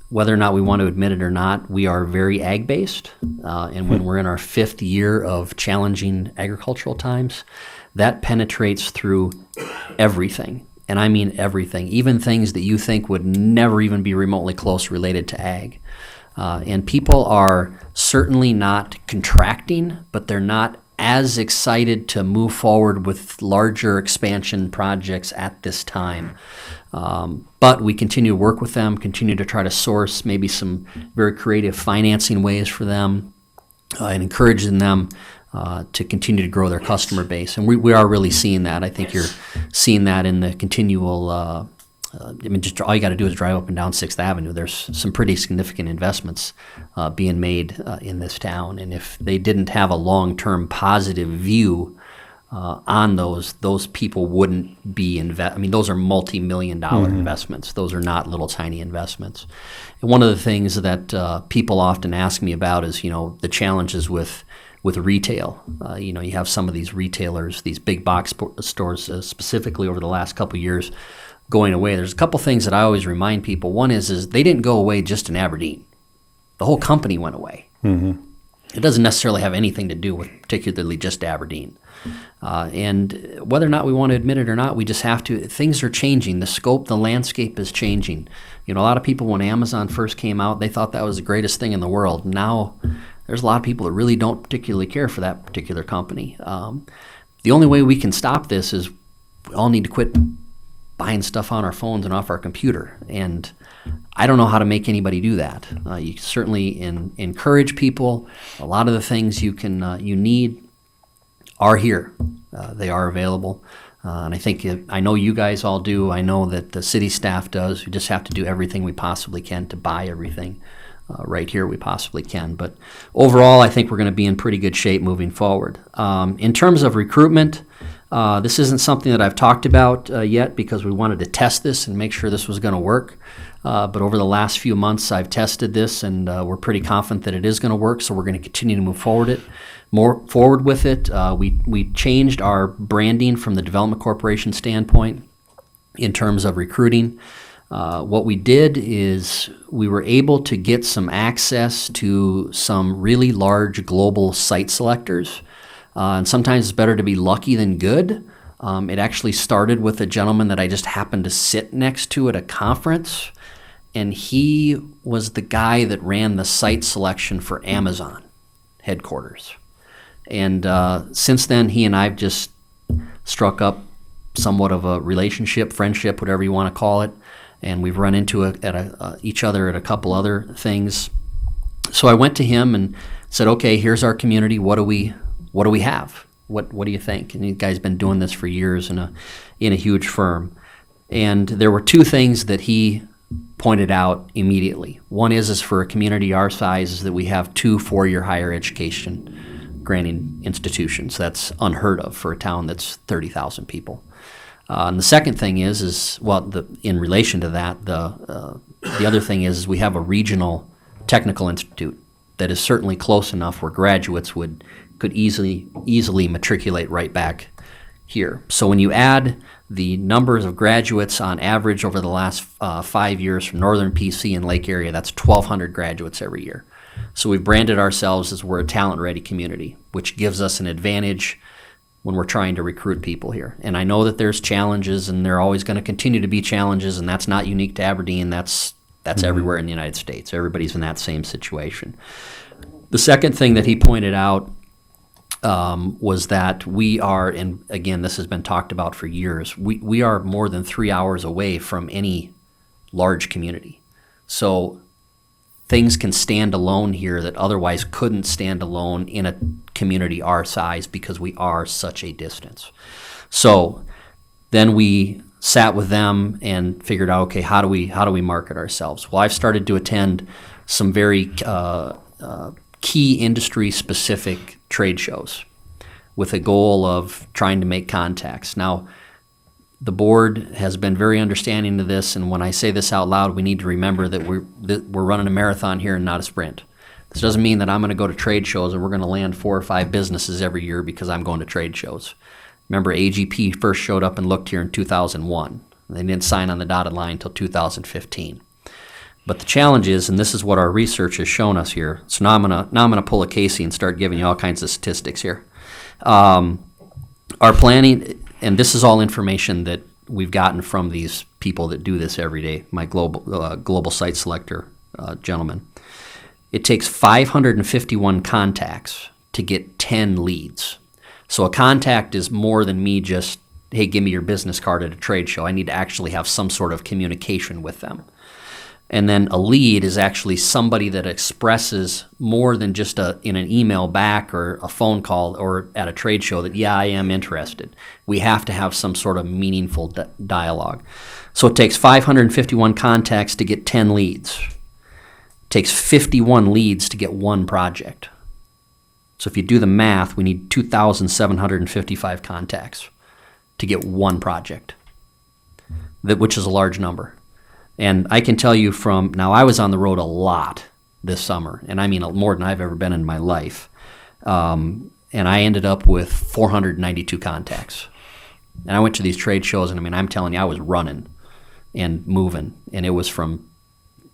Whether or not we want to admit it or not, we are very ag-based. And when we're in our fifth year of challenging agricultural times, that penetrates through everything. And I mean everything, even things that you think would never even be remotely close related to ag. And people are certainly not contracting, but they're not as excited to move forward with larger expansion projects at this time. But we continue to work with them, continue to try to source maybe some very creative financing ways for them, and encouraging them to continue to grow their customer base. And we are really seeing that. I think you're seeing that in the continual just all you got to do is drive up and down 6th Avenue. There's some pretty significant investments being made in this town. And if they didn't have a long-term positive view on those people wouldn't be those are multi-million-dollar investments. Those are not little tiny investments. And one of the things that people often ask me about is, the challenges with retail. You have some of these retailers, these big box stores, specifically over the last couple of years, going away. There's a couple things that I always remind people. One is they didn't go away just in Aberdeen. The whole company went away. Mm-hmm. It doesn't necessarily have anything to do with particularly just Aberdeen. And whether or not we want to admit it or not, we just have to. Things are changing. The scope, the landscape is changing. A lot of people, when Amazon first came out, they thought that was the greatest thing in the world. Now, there's a lot of people that really don't particularly care for that particular company. The only way we can stop this is we all need to quit buying stuff on our phones and off our computer. And I don't know how to make anybody do that. You certainly encourage people. A lot of the things you need are here. They are available. And I think I know you guys all do. I know that the city staff does. We just have to do everything we possibly can to buy everything right here we possibly can. But overall, I think we're going to be in pretty good shape moving forward. In terms of recruitment, this isn't something that I've talked about yet because we wanted to test this and make sure this was going to work. But over the last few months, I've tested this, and we're pretty confident that it is going to work. So we're going to continue to move forward with it. We changed our branding from the Development Corporation standpoint in terms of recruiting. What we did is we were able to get some access to some really large global site selectors. And sometimes it's better to be lucky than good. It actually started with a gentleman that I just happened to sit next to at a conference. And he was the guy that ran the site selection for Amazon headquarters. And since then, he and I have just struck up somewhat of a relationship, friendship, whatever you want to call it. And we've run into each other at a couple other things. So I went to him and said, okay, here's our community. What do we have? What do you think? And the guy's been doing this for years in a huge firm. And there were two things that he pointed out immediately. One is for a community our size is that we have 2 4-year higher education granting institutions. That's unheard of for a town that's 30,000 people. And the second thing is in relation to that, the other thing is we have a regional technical institute that is certainly close enough where graduates could easily matriculate right back here. So when you add the numbers of graduates on average over the last 5 years from Northern PC and Lake area, that's 1,200 graduates every year. So we've branded ourselves as we're a talent-ready community, which gives us an advantage when we're trying to recruit people here. And I know that there's challenges, and there are always going to continue to be challenges, and that's not unique to Aberdeen. That's everywhere in the United States. Everybody's in that same situation. The second thing that he pointed out was that we are, and again, this has been talked about for years, we are more than 3 hours away from any large community. So things can stand alone here that otherwise couldn't stand alone in a community our size because we are such a distance. So then we sat with them and figured out, okay, how do we market ourselves? Well, I've started to attend some very key industry-specific trade shows with a goal of trying to make contacts. Now, the board has been very understanding of this, and when I say this out loud, we need to remember that we're running a marathon here and not a sprint. This doesn't mean that I'm going to go to trade shows and we're going to land 4 or 5 businesses every year because I'm going to trade shows. Remember, AGP first showed up and looked here in 2001. They didn't sign on the dotted line until 2015. But the challenge is, and this is what our research has shown us here, so now I'm gonna pull a Casey and start giving you all kinds of statistics here. Our planning, and this is all information that we've gotten from these people that do this every day, my global site selector gentleman. It takes 551 contacts to get 10 leads. So a contact is more than me just, hey, give me your business card at a trade show. I need to actually have some sort of communication with them. And then a lead is actually somebody that expresses more than just in an email back or a phone call or at a trade show that, yeah, I am interested. We have to have some sort of meaningful dialogue. So it takes 551 contacts to get 10 leads. It takes 51 leads to get 1 project. So if you do the math, we need 2,755 contacts to get 1 project, which is a large number. And I can tell you now I was on the road a lot this summer, and I mean more than I've ever been in my life. And I ended up with 492 contacts. And I went to these trade shows, and I mean, I'm telling you, I was running and moving, and it was from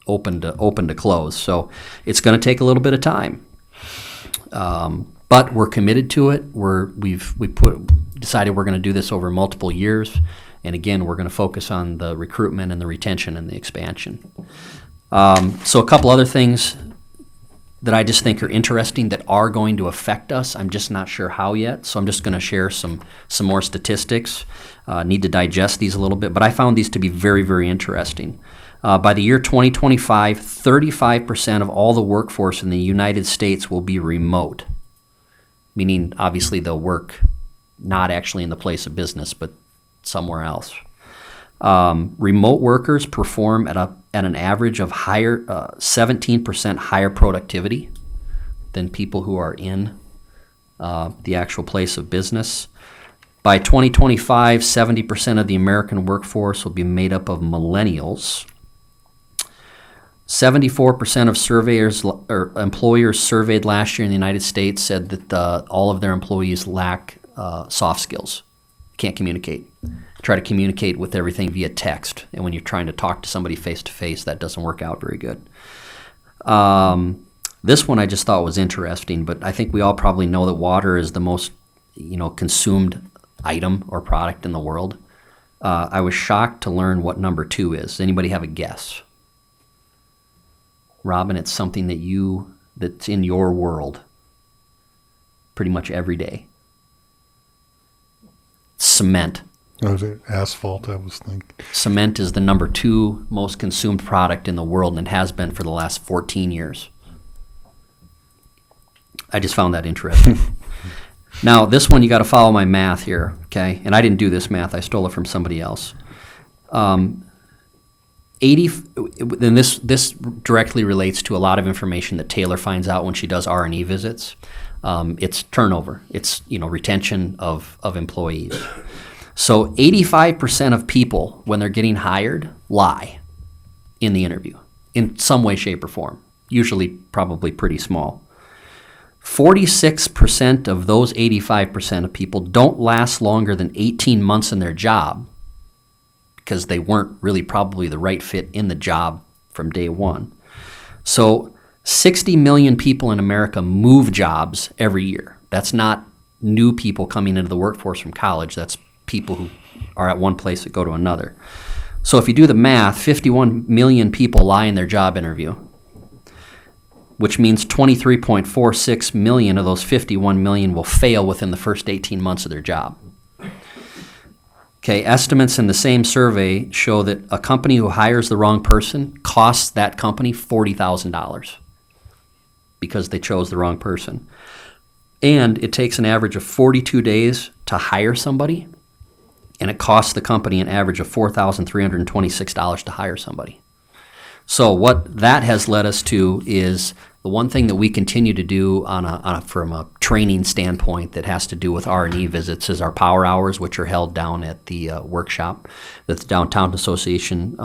open to close. So it's going to take a little bit of time. But we're committed to it. We've decided we're going to do this over multiple years. And again, we're going to focus on the recruitment and the retention and the expansion. So a couple other things that I just think are interesting that are going to affect us. I'm just not sure how yet, so I'm just going to share some more statistics. Need to digest these a little bit, but I found these to be very, very interesting. By the year 2025, 35% of all the workforce in the United States will be remote, meaning obviously they'll work not actually in the place of business, but somewhere else. Remote workers perform at a at an average of 17% higher productivity than people who are in the actual place of business. By 2025, 70% of the American workforce will be made up of millennials. 74% of surveyors or employers surveyed last year in the United States said that all of their employees lack soft skills, can't communicate. Try to communicate with everything via text, and when you're trying to talk to somebody face to face, that doesn't work out very good. This one I just thought was interesting, but I think we all probably know that water is the most, consumed item or product in the world. I was shocked to learn what number 2 is. Anybody have a guess? Robin, it's something that's in your world pretty much every day. Cement. Was it asphalt, I was thinking. Cement is the number 2 most consumed product in the world, and it has been for the last 14 years. I just found that interesting. Now, this one, you got to follow my math here, okay? And I didn't do this math. I stole it from somebody else. 80, and this directly relates to a lot of information that Taylor finds out when she does R&E visits. It's turnover. It's, retention of employees. So 85% of people, when they're getting hired, lie in the interview in some way, shape, or form, usually probably pretty small. 46% of those 85% of people don't last longer than 18 months in their job because they weren't really probably the right fit in the job from day one. So 60 million people in America move jobs every year. That's not new people coming into the workforce from college. That's people who are at one place that go to another. So if you do the math, 51 million people lie in their job interview, which means 23.46 million of those 51 million will fail within the first 18 months of their job. Okay, estimates in the same survey show that a company who hires the wrong person costs that company $40,000 because they chose the wrong person. And it takes an average of 42 days to hire somebody, and it costs the company an average of $4,326 to hire somebody. So what that has led us to is the one thing that we continue to do from a training standpoint that has to do with R&E visits is our power hours, which are held down at the workshop that the Downtown Association,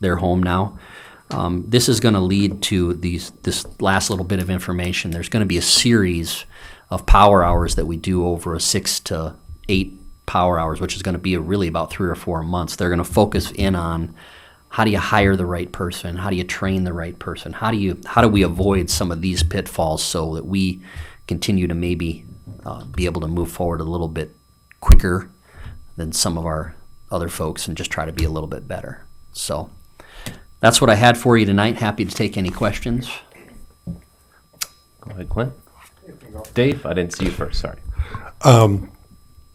their home now. This is going to lead to this last little bit of information. There's going to be a series of power hours that we do over a 6 to 8 power hours, which is going to be really about 3 or 4 months. They're going to focus in on how do you hire the right person? How do you train the right person? How do we avoid some of these pitfalls so that we continue to maybe be able to move forward a little bit quicker than some of our other folks and just try to be a little bit better. So that's what I had for you tonight. Happy to take any questions. Go ahead, Clint. Dave, I didn't see you first, sorry.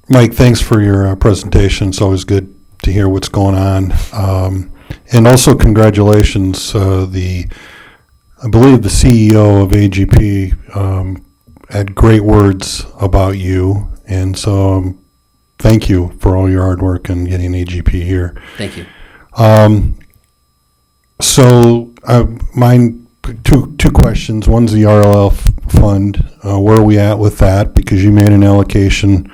Mike, thanks for your presentation. It's always good to hear what's going on. And also congratulations, I believe the CEO of AGP had great words about you, and so thank you for all your hard work in getting AGP here. Thank you. So mine, two questions. One's the RLF fund. Where are we at with that? Because you made an allocation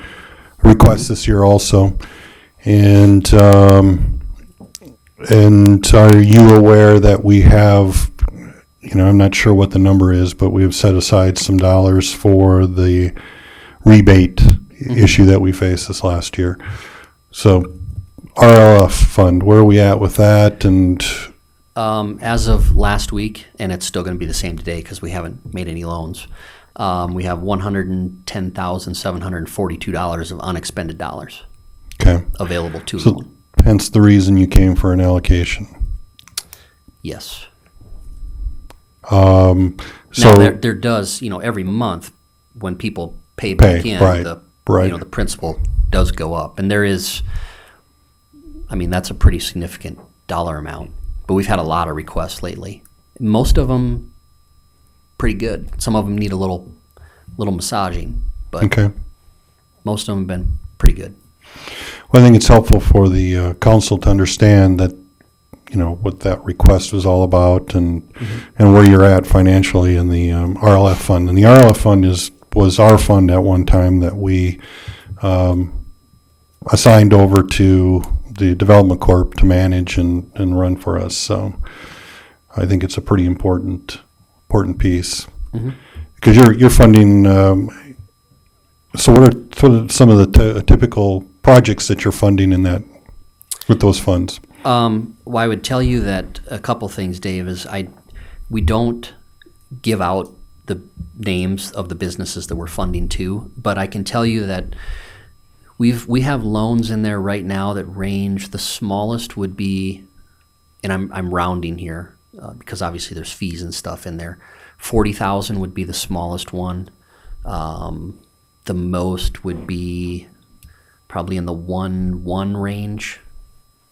request this year also. And are you aware that we have, I'm not sure what the number is, but we have set aside some dollars for the rebate issue that we faced this last year. So RLF fund, where are we at with that? And as of last week, and it's still going to be the same today because we haven't made any loans, we have $110,742 of unexpended dollars available to loan. Hence the reason you came for an allocation. Yes. So now there does, every month when people pay back in, the principal does go up, and there is, that's a pretty significant dollar amount. But we've had a lot of requests lately. Most of them pretty good. Some of them need a little massaging, but most of them have been pretty good. Well, I think it's helpful for the council to understand that, what that request was all about and where you're at financially in the RLF fund. And the RLF fund was our fund at one time that we assigned over to the Development Corp to manage and run for us. So I think it's a pretty important piece. Because you're funding, so what are sort of some of the typical projects that you're funding in that, with those funds? Well, I would tell you that a couple things, Dave, is we don't give out the names of the businesses that we're funding to, but I can tell you that we have loans in there right now that range, the smallest would be, and I'm rounding here because obviously there's fees and stuff in there. 40,000 would be the smallest one. The most would be probably in the 1 range,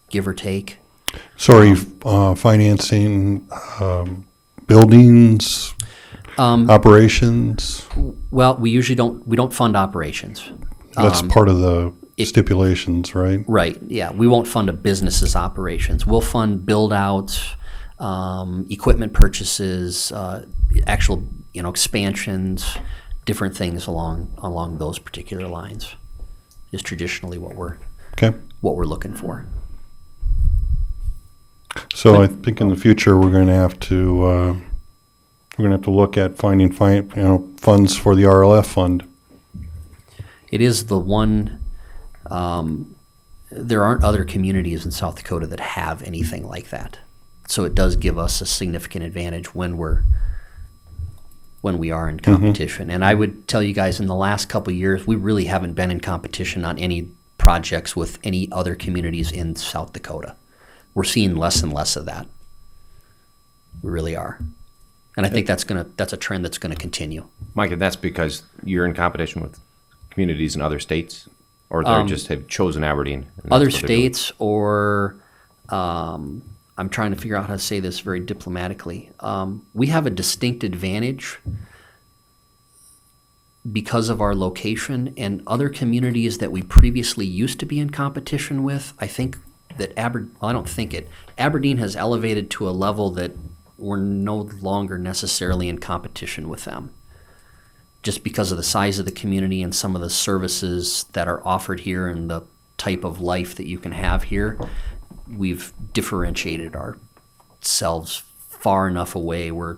give or take. So are you financing buildings, operations? Well, we usually don't fund operations. That's part of the stipulations, right? Right, yeah. We won't fund a business's operations. We'll fund build-outs, equipment purchases, actual, expansions, different things along those particular lines is traditionally what we're looking for. So I think in the future we're going to have to look at finding funds for the RLF fund. It is the one. There aren't other communities in South Dakota that have anything like that, so it does give us a significant advantage when we are in competition. And I would tell you guys, in the last couple of years, we really haven't been in competition on any projects with any other communities in South Dakota. We're seeing less and less of that. We really are. And I think that's a trend that's gonna continue. Mike, and that's because you're in competition with communities in other states, or they just have chosen Aberdeen? Other states, or I'm trying to figure out how to say this very diplomatically. We have a distinct advantage because of our location, and other communities that we previously used to be in competition with, I think that Aberdeen has elevated to a level that we're no longer necessarily in competition with them. Just because of the size of the community and some of the services that are offered here and the type of life that you can have here, we've differentiated ourselves far enough away where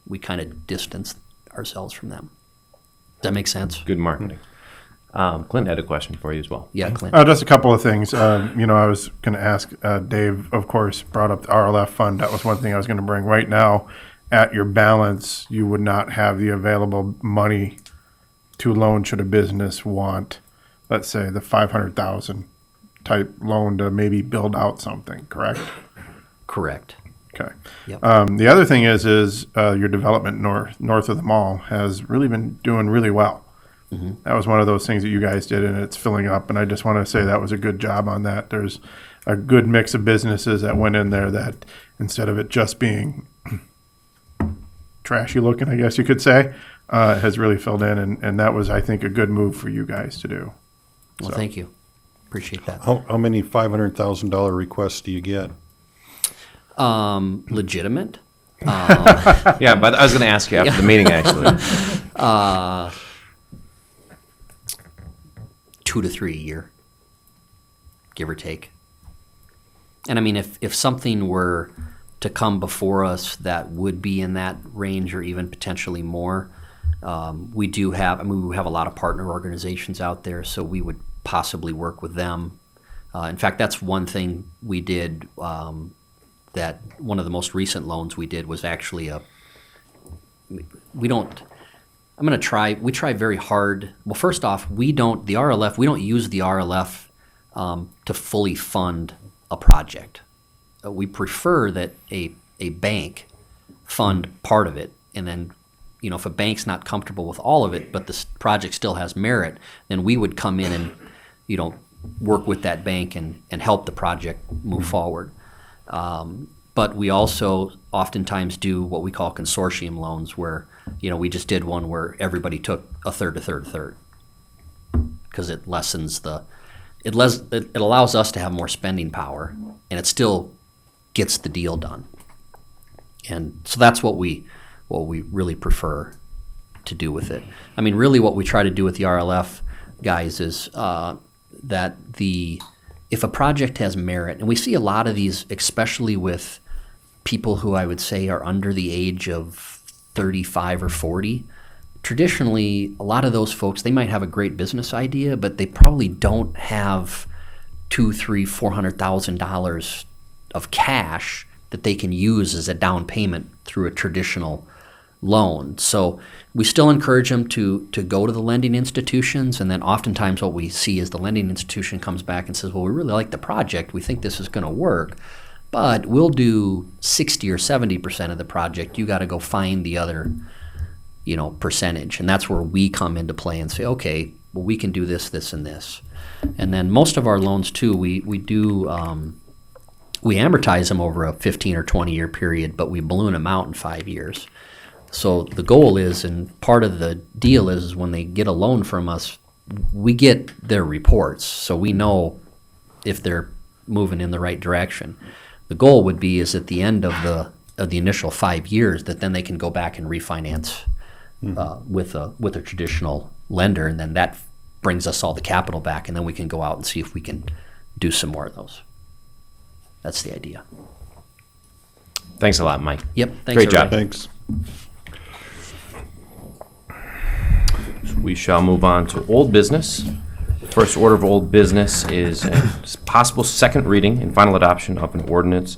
we kind of distance ourselves from them. Does that make sense? Good marketing. Clint had a question for you as well. Yeah, Clint. Just a couple of things. I was going to ask Dave, of course, brought up the RLF fund. That was one thing I was going to bring. Right now, at your balance, you would not have the available money to loan should a business want, let's say, the $500,000 type loan to maybe build out something, correct? Correct. Okay. Yep. The other thing is your development north of the mall has really been doing really well. Mm-hmm. That was one of those things that you guys did, and it's filling up. And I just want to say that was a good job on that. There's a good mix of businesses that went in there that instead of it just being trashy looking, I guess you could say, has really filled in. And that was, I think, a good move for you guys to do. Well, thank you. Appreciate that. How many $500,000 requests do you get? Legitimate. Yeah, but I was going to ask you after the meeting, actually. 2 to 3 a year, give or take. And I mean, if something were to come before us that would be in that range or even potentially more, we have a lot of partner organizations out there, so we would possibly work with them. In fact, that's one thing we did, that one of the most recent loans we did was actually we try very hard. Well, first off, we don't use the RLF to fully fund a project. We prefer that a bank fund part of it, and then, if a bank's not comfortable with all of it, but the project still has merit, then we would come in and, work with that bank and help the project move forward. But we also oftentimes do what we call consortium loans, where, we just did one where everybody took a third, because it lessens it allows us to have more spending power, and it still gets the deal done. And so that's what we really prefer to do with it. I mean, really what we try to do with the RLF guys is that if a project has merit, and we see a lot of these, especially with people who I would say are under the age of 35 or 40, traditionally, a lot of those folks, they might have a great business idea, but they probably don't have $400,000 of cash that they can use as a down payment through a traditional loan. So we still encourage them to go to the lending institutions, and then oftentimes what we see is the lending institution comes back and says, well, we really like the project, we think this is going to work, but we'll do 60 or 70% of the project. You got to go find the other, percentage. And that's where we come into play and say, okay, well, we can do this, this, and this. And then most of our loans too, we amortize them over a 15 or 20 year period, but we balloon them out in 5 years. So the goal is, and part of the deal is when they get a loan from us, we get their reports, so we know if they're moving in the right direction. The goal would be is at the end of the initial 5 years that then they can go back and refinance with a traditional lender, and then that brings us all the capital back, and then we can go out and see if we can do some more of those. That's the idea. Thanks a lot, Mike. Yep. Thanks, Great job. everybody. Thanks. We shall move on to old business. First order of old business is a possible second reading and final adoption of an ordinance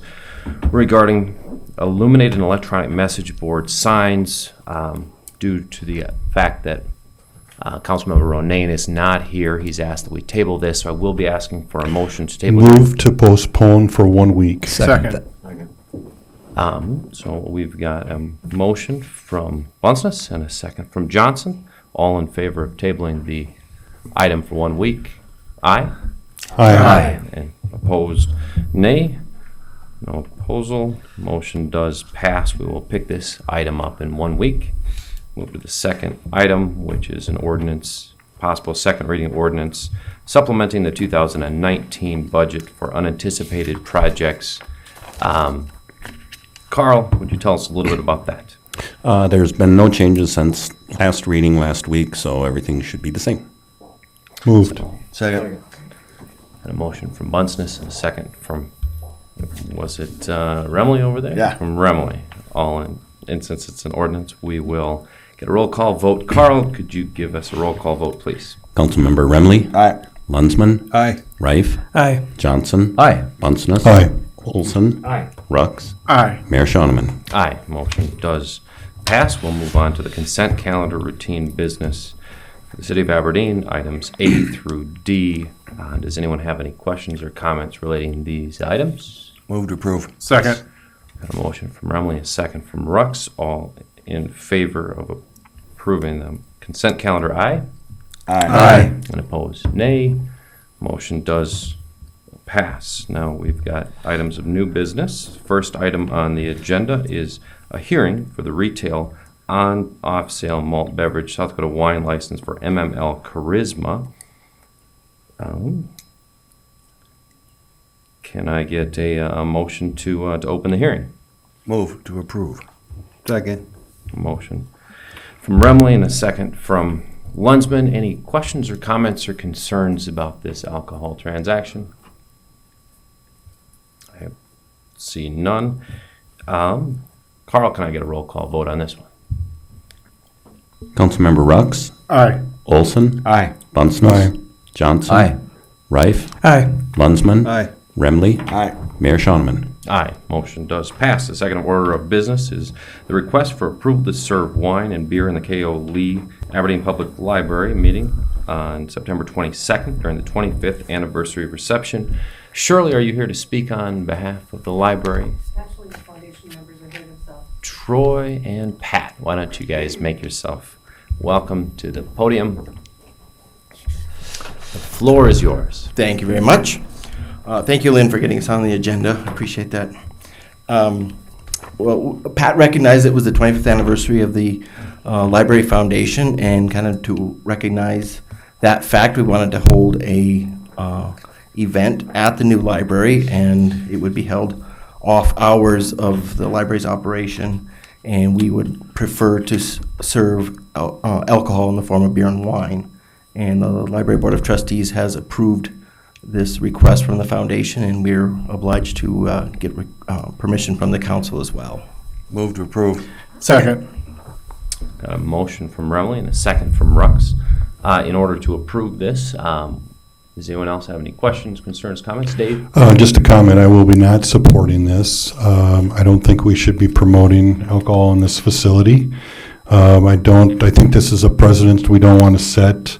regarding illuminated and electronic message board signs. Due to the fact that Councilmember Ronayne is not here, he's asked that we table this, so I will be asking for a motion to table. Move to postpone for 1 week. Second. So we've got a motion from Bunceness and a second from Johnson. All in favor of tabling the item for 1 week? Aye. Aye. And opposed, nay. No proposal. Motion does pass. We will pick this item up in 1 week. Move to the second item, which is an ordinance, possible second reading ordinance, supplementing the 2019 budget for unanticipated projects. Carl, would you tell us a little bit about that? There's been no changes since last reading last week, so everything should be the same. Moved. Second. And a motion from Bunceness and a second from, was it Remley over there? Yeah. From Remley. All in. And since it's an ordinance, we will get a roll call vote. Carl, could you give us a roll call vote, please? Councilmember Remley. Aye. Lunsman. Aye. Rife. Aye. Johnson. Aye. Bunceness. Aye. Olson. Aye. Rux. Aye. Mayor Shoneman. Aye. Motion does pass. We'll move on to the consent calendar routine business for the City of Aberdeen, items A through D. Does anyone have any questions or comments relating to these items? Move to approve. Second. Got a motion from Remley, a second from Rux. All in favor of approving the consent calendar, aye. Aye. And opposed, nay. Motion does pass. Now we've got items of new business. First item on the agenda is a hearing for the retail on-off sale malt beverage South Dakota wine license for MML Charisma. Can I get a motion to open the hearing? Move to approve. Second. Motion from Remley and a second from Lunsman. Any questions or comments or concerns about this alcohol transaction? I see none. Carl, can I get a roll call vote on this one? Councilmember Rux. Aye. Olson. Aye. Bunceness. Aye. Johnson. Aye. Rife. Aye. Lunsman. Aye. Remley. Aye. Mayor Shoneman. Aye. Motion does pass. The second order of business is the request for approval to serve wine and beer in the K.O. Lee Aberdeen Public Library meeting on September 22nd during the 25th anniversary reception. Shirley, are you here to speak on behalf of the library? Actually, the foundation members are here themselves. Troy and Pat, why don't you guys make yourself welcome to the podium? The floor is yours. Thank you very much. Thank you, Lynn, for getting us on the agenda. I appreciate that. Well, Pat recognized it was the 25th anniversary of the Library Foundation, and kind of to recognize that fact, we wanted to hold a event at the new library, and it would be held off hours of the library's operation, and we would prefer to serve alcohol in the form of beer and wine. And the Library Board of Trustees has approved this request from the foundation, and we're obliged to get permission from the council as well. Move to approve. Second. Got a motion from Remley and a second from Rux. In order to approve this, does anyone else have any questions, concerns, comments? Dave? Just a comment, I will be not supporting this. I don't think we should be promoting alcohol in this facility. I think this is a precedent we don't want to set,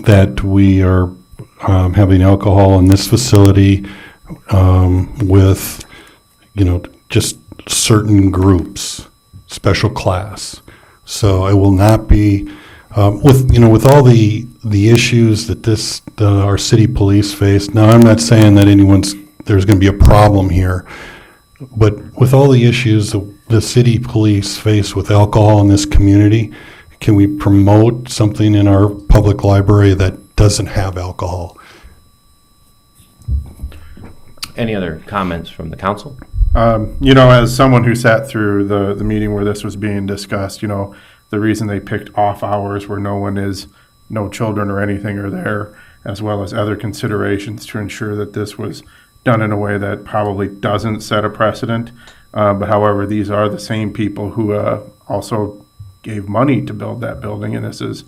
that we are having alcohol in this facility with, just certain groups, special class. So I will not be, with all the issues that our city police face. Now, I'm not saying that there's going to be a problem here, but with all the issues the city police face with alcohol in this community, can we promote something in our public library that doesn't have alcohol? Any other comments from the council? As someone who sat through the meeting where this was being discussed, the reason they picked off hours where no children or anything are there, as well as other considerations to ensure that this was done in a way that probably doesn't set a precedent. But however, these are the same people who also gave money to build that building, and this is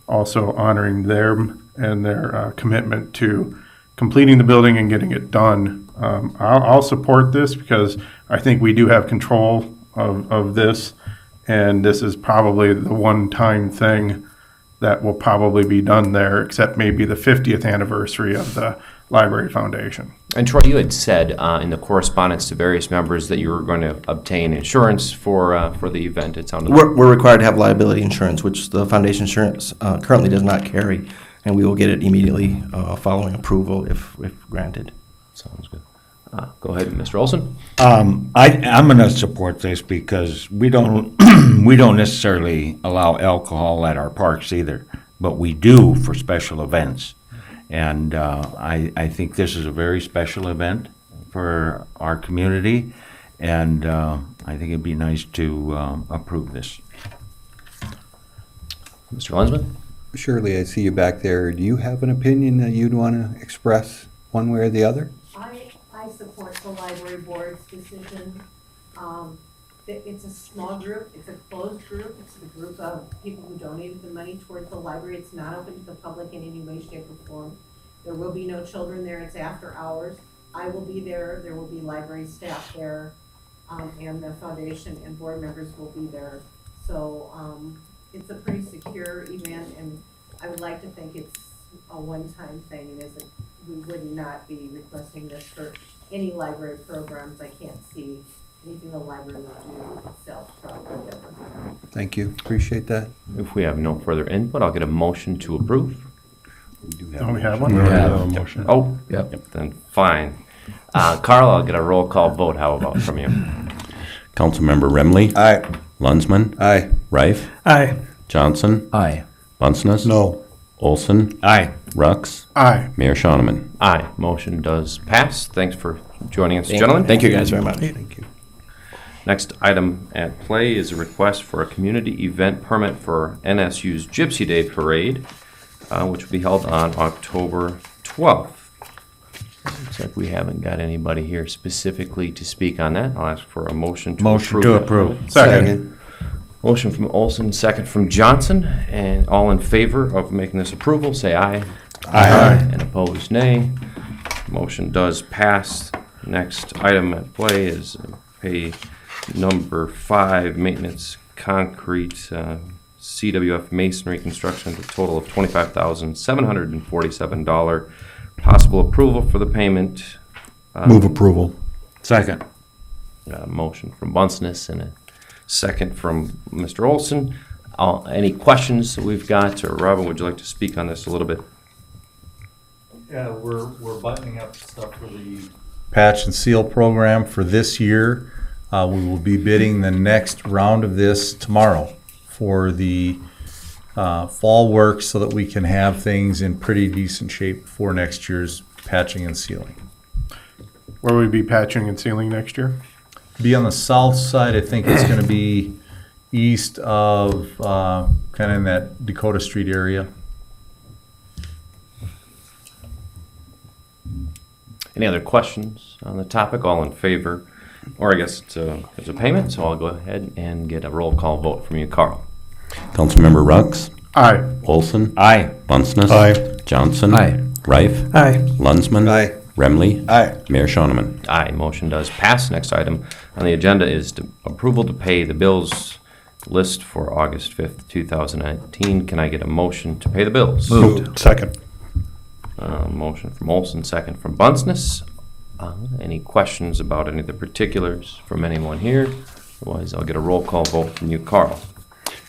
also honoring them and their commitment to completing the building and getting it done. I'll support this because I think we do have control of this, and this is probably the one-time thing that will probably be done there, except maybe the 50th anniversary of the Library Foundation. And Troy, you had said in the correspondence to various members that you were going to obtain insurance for the event. It sounded We're required to have liability insurance, which the foundation insurance currently does not carry, and we will get it immediately following approval if granted. Sounds good. Go ahead, Mr. Olson. I'm going to support this because we don't we don't necessarily allow alcohol at our parks either, but we do for special events. And I think this is a very special event for our community, and I think it'd be nice to approve this. Mr. Lensman? Shirley, I see you back there. Do you have an opinion that you'd want to express one way or the other? I support the library board's decision. It's a small group, it's a closed group, it's a group of people who donated the money towards the library. It's not open to the public in any way, shape, or form. There will be no children there, it's after hours. I will be there, there will be library staff there, and the foundation and board members will be there. So it's a pretty secure event, and I would like to think it's a one-time thing, and we would not be requesting this for any library programs. I can't see anything the library would do itself probably different. Thank you. Appreciate that. If we have no further input, I'll get a motion to approve. Don't we have one? We already have a motion. Oh, yep. Then fine. Carl, I'll get a roll call vote. How about from you? Councilmember Remley. Aye. Lunsman. Aye. Rife. Aye. Johnson. Aye. Bunceness. No. Olson. Aye. Rux. Aye. Mayor Shoneman. Aye. Motion does pass. Thanks for joining us, gentlemen. Thank you guys very much. Thank you. Next item at play is a request for a community event permit for NSU's Gypsy Day Parade, which will be held on October 12th. Looks like we haven't got anybody here specifically to speak on that. I'll ask for a motion to Motion approve. to that. approve. Second. Motion from Olson, second from Johnson, and all in favor of making this approval, say aye. Aye. And opposed, nay. Motion does pass. Next item at play is pay number 5, maintenance concrete, CWF masonry construction, at a total of $25,747. Possible approval for the payment. Move approval. Second. Motion from Bunceness and a second from Mr. Olson. Any questions that we've got, or Robin, would you like to speak on this a little bit? Yeah, we're buttoning up stuff for the patch and seal program for this year. We will be bidding the next round of this tomorrow for the fall work so that we can have things in pretty decent shape for next year's patching and sealing. Where will we be patching and sealing next year? Be on the south side, I think it's gonna be east of, kinda in that Dakota Street area. Any other questions on the topic? All in favor? Or I guess it's a payment, so I'll go ahead and get a roll call vote from you, Carl. Councilmember Rux, Aye. Olson, Aye. Bunceness. Aye. Johnson. Aye. Rife. Aye. Lunsman. Aye. Remley. Aye. Mayor Shoneman. Aye, motion does pass. Next item on the agenda is approval to pay the bills list for August 5th, 2019. Can I get a motion to pay the bills? Moved. Second. Motion from Olson, second from Bunceness. Any questions about any of the particulars from anyone here? Otherwise, I'll get a roll call vote from you, Carl.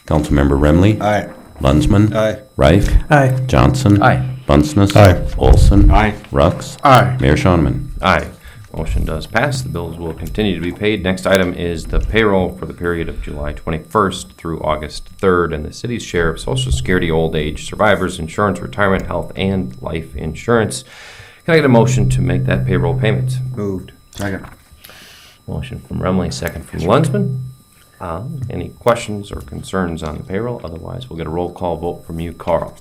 Councilmember Remley. Aye. Lunsman. Aye. Rife. Aye. Johnson. Aye. Bunceness. Aye. Olson. Aye. Rux. Aye. Mayor Shoneman. Aye. Motion does pass. The bills will continue to be paid. Next item is the payroll for the period of July 21st through August 3rd and the city's share of Social Security, old age, survivors insurance, retirement, health, and life insurance. Can I get a motion to make that payroll payment? Moved. Second. Motion from Remley, second from Lunsman. Any questions or concerns on the payroll? Otherwise, we'll get a roll call vote from you, Carl.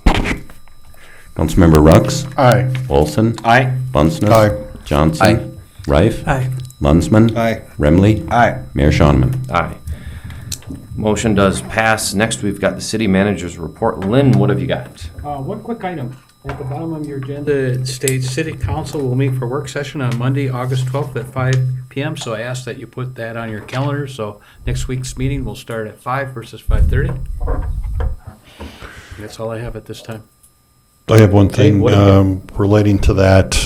Councilmember Rux. Aye. Olson. Aye. Bunceness. Aye. Johnson. Aye. Rife. Aye. Lunsman. Aye. Remley. Aye. Mayor Shoneman. Aye. Motion does pass. Next, we've got the city manager's report. Lynn, what have you got? One quick item. At the bottom of your agenda, it states City Council will meet for work session on Monday, August 12th at 5 PM. So I ask that you put that on your calendar. So next week's meeting will start at 5 versus 5:30. That's all I have at this time. I have one thing what do you relating to that.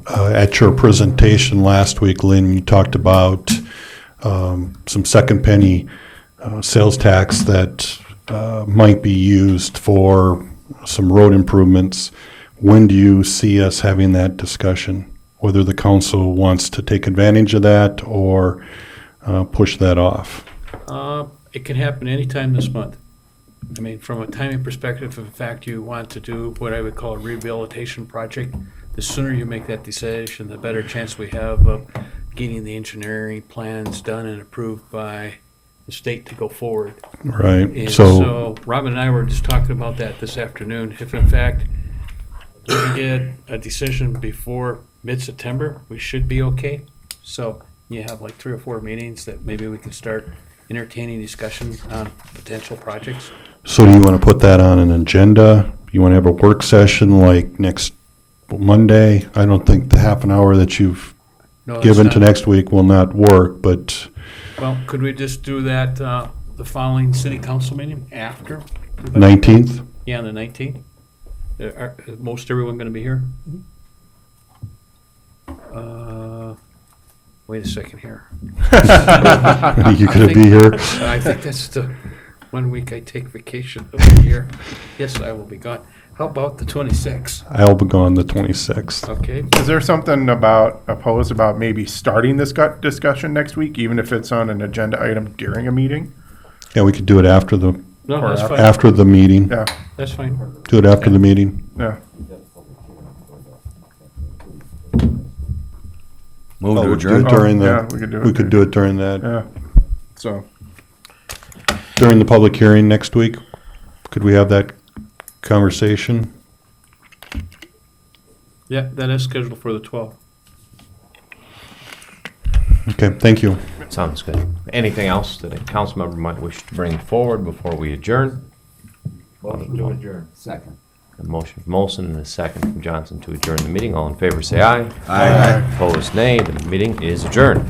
At your presentation last week, Lynn, you talked about some second penny sales tax that might be used for some road improvements. When do you see us having that discussion? Whether the council wants to take advantage of that or push that off? It can happen anytime this month. I mean, from a timing perspective, if in fact you want to do what I would call a rehabilitation project, the sooner you make that decision, the better chance we have of getting the engineering plans done and approved by the state to go forward. Right. And So, so Robin and I were just talking about that this afternoon. If in fact we can get a decision before mid-September, we should be okay. So you have like 3 or 4 meetings that maybe we can start entertaining discussion on potential projects. so do you want to put that on an agenda? You want to have a work session like next Monday? I don't think the half an hour that you've No, it's given to not. next week will not work, but Well, could we just do that the following city council meeting after? 19th? Yeah, on the 19th. Is most everyone going to be here? Wait a second here. You gonna be here? I think that's the 1 week I take vacation of the year. Yes, I will be gone. How about the 26th? I'll be gone the 26th. Okay. Is there something opposed about maybe starting this discussion next week, even if it's on an agenda item during a meeting? Yeah, we could do it after the, No, Or that's fine. after the meeting. Yeah, That's fine. Do it after the meeting. yeah. Move Oh, to we'll do it adjourn. during Yeah, the, we could do it. we could do it during that, Yeah. So, during the public hearing next week. Could we have that conversation? Yeah, that is scheduled for the 12th. Okay, thank you. Sounds good. Anything else that a council member might wish to bring forward before we adjourn? Motion to adjourn. Second. A motion from Olson and a second from Johnson to adjourn the meeting. All in favor, say aye. Aye. Opposed, nay. The meeting is adjourned.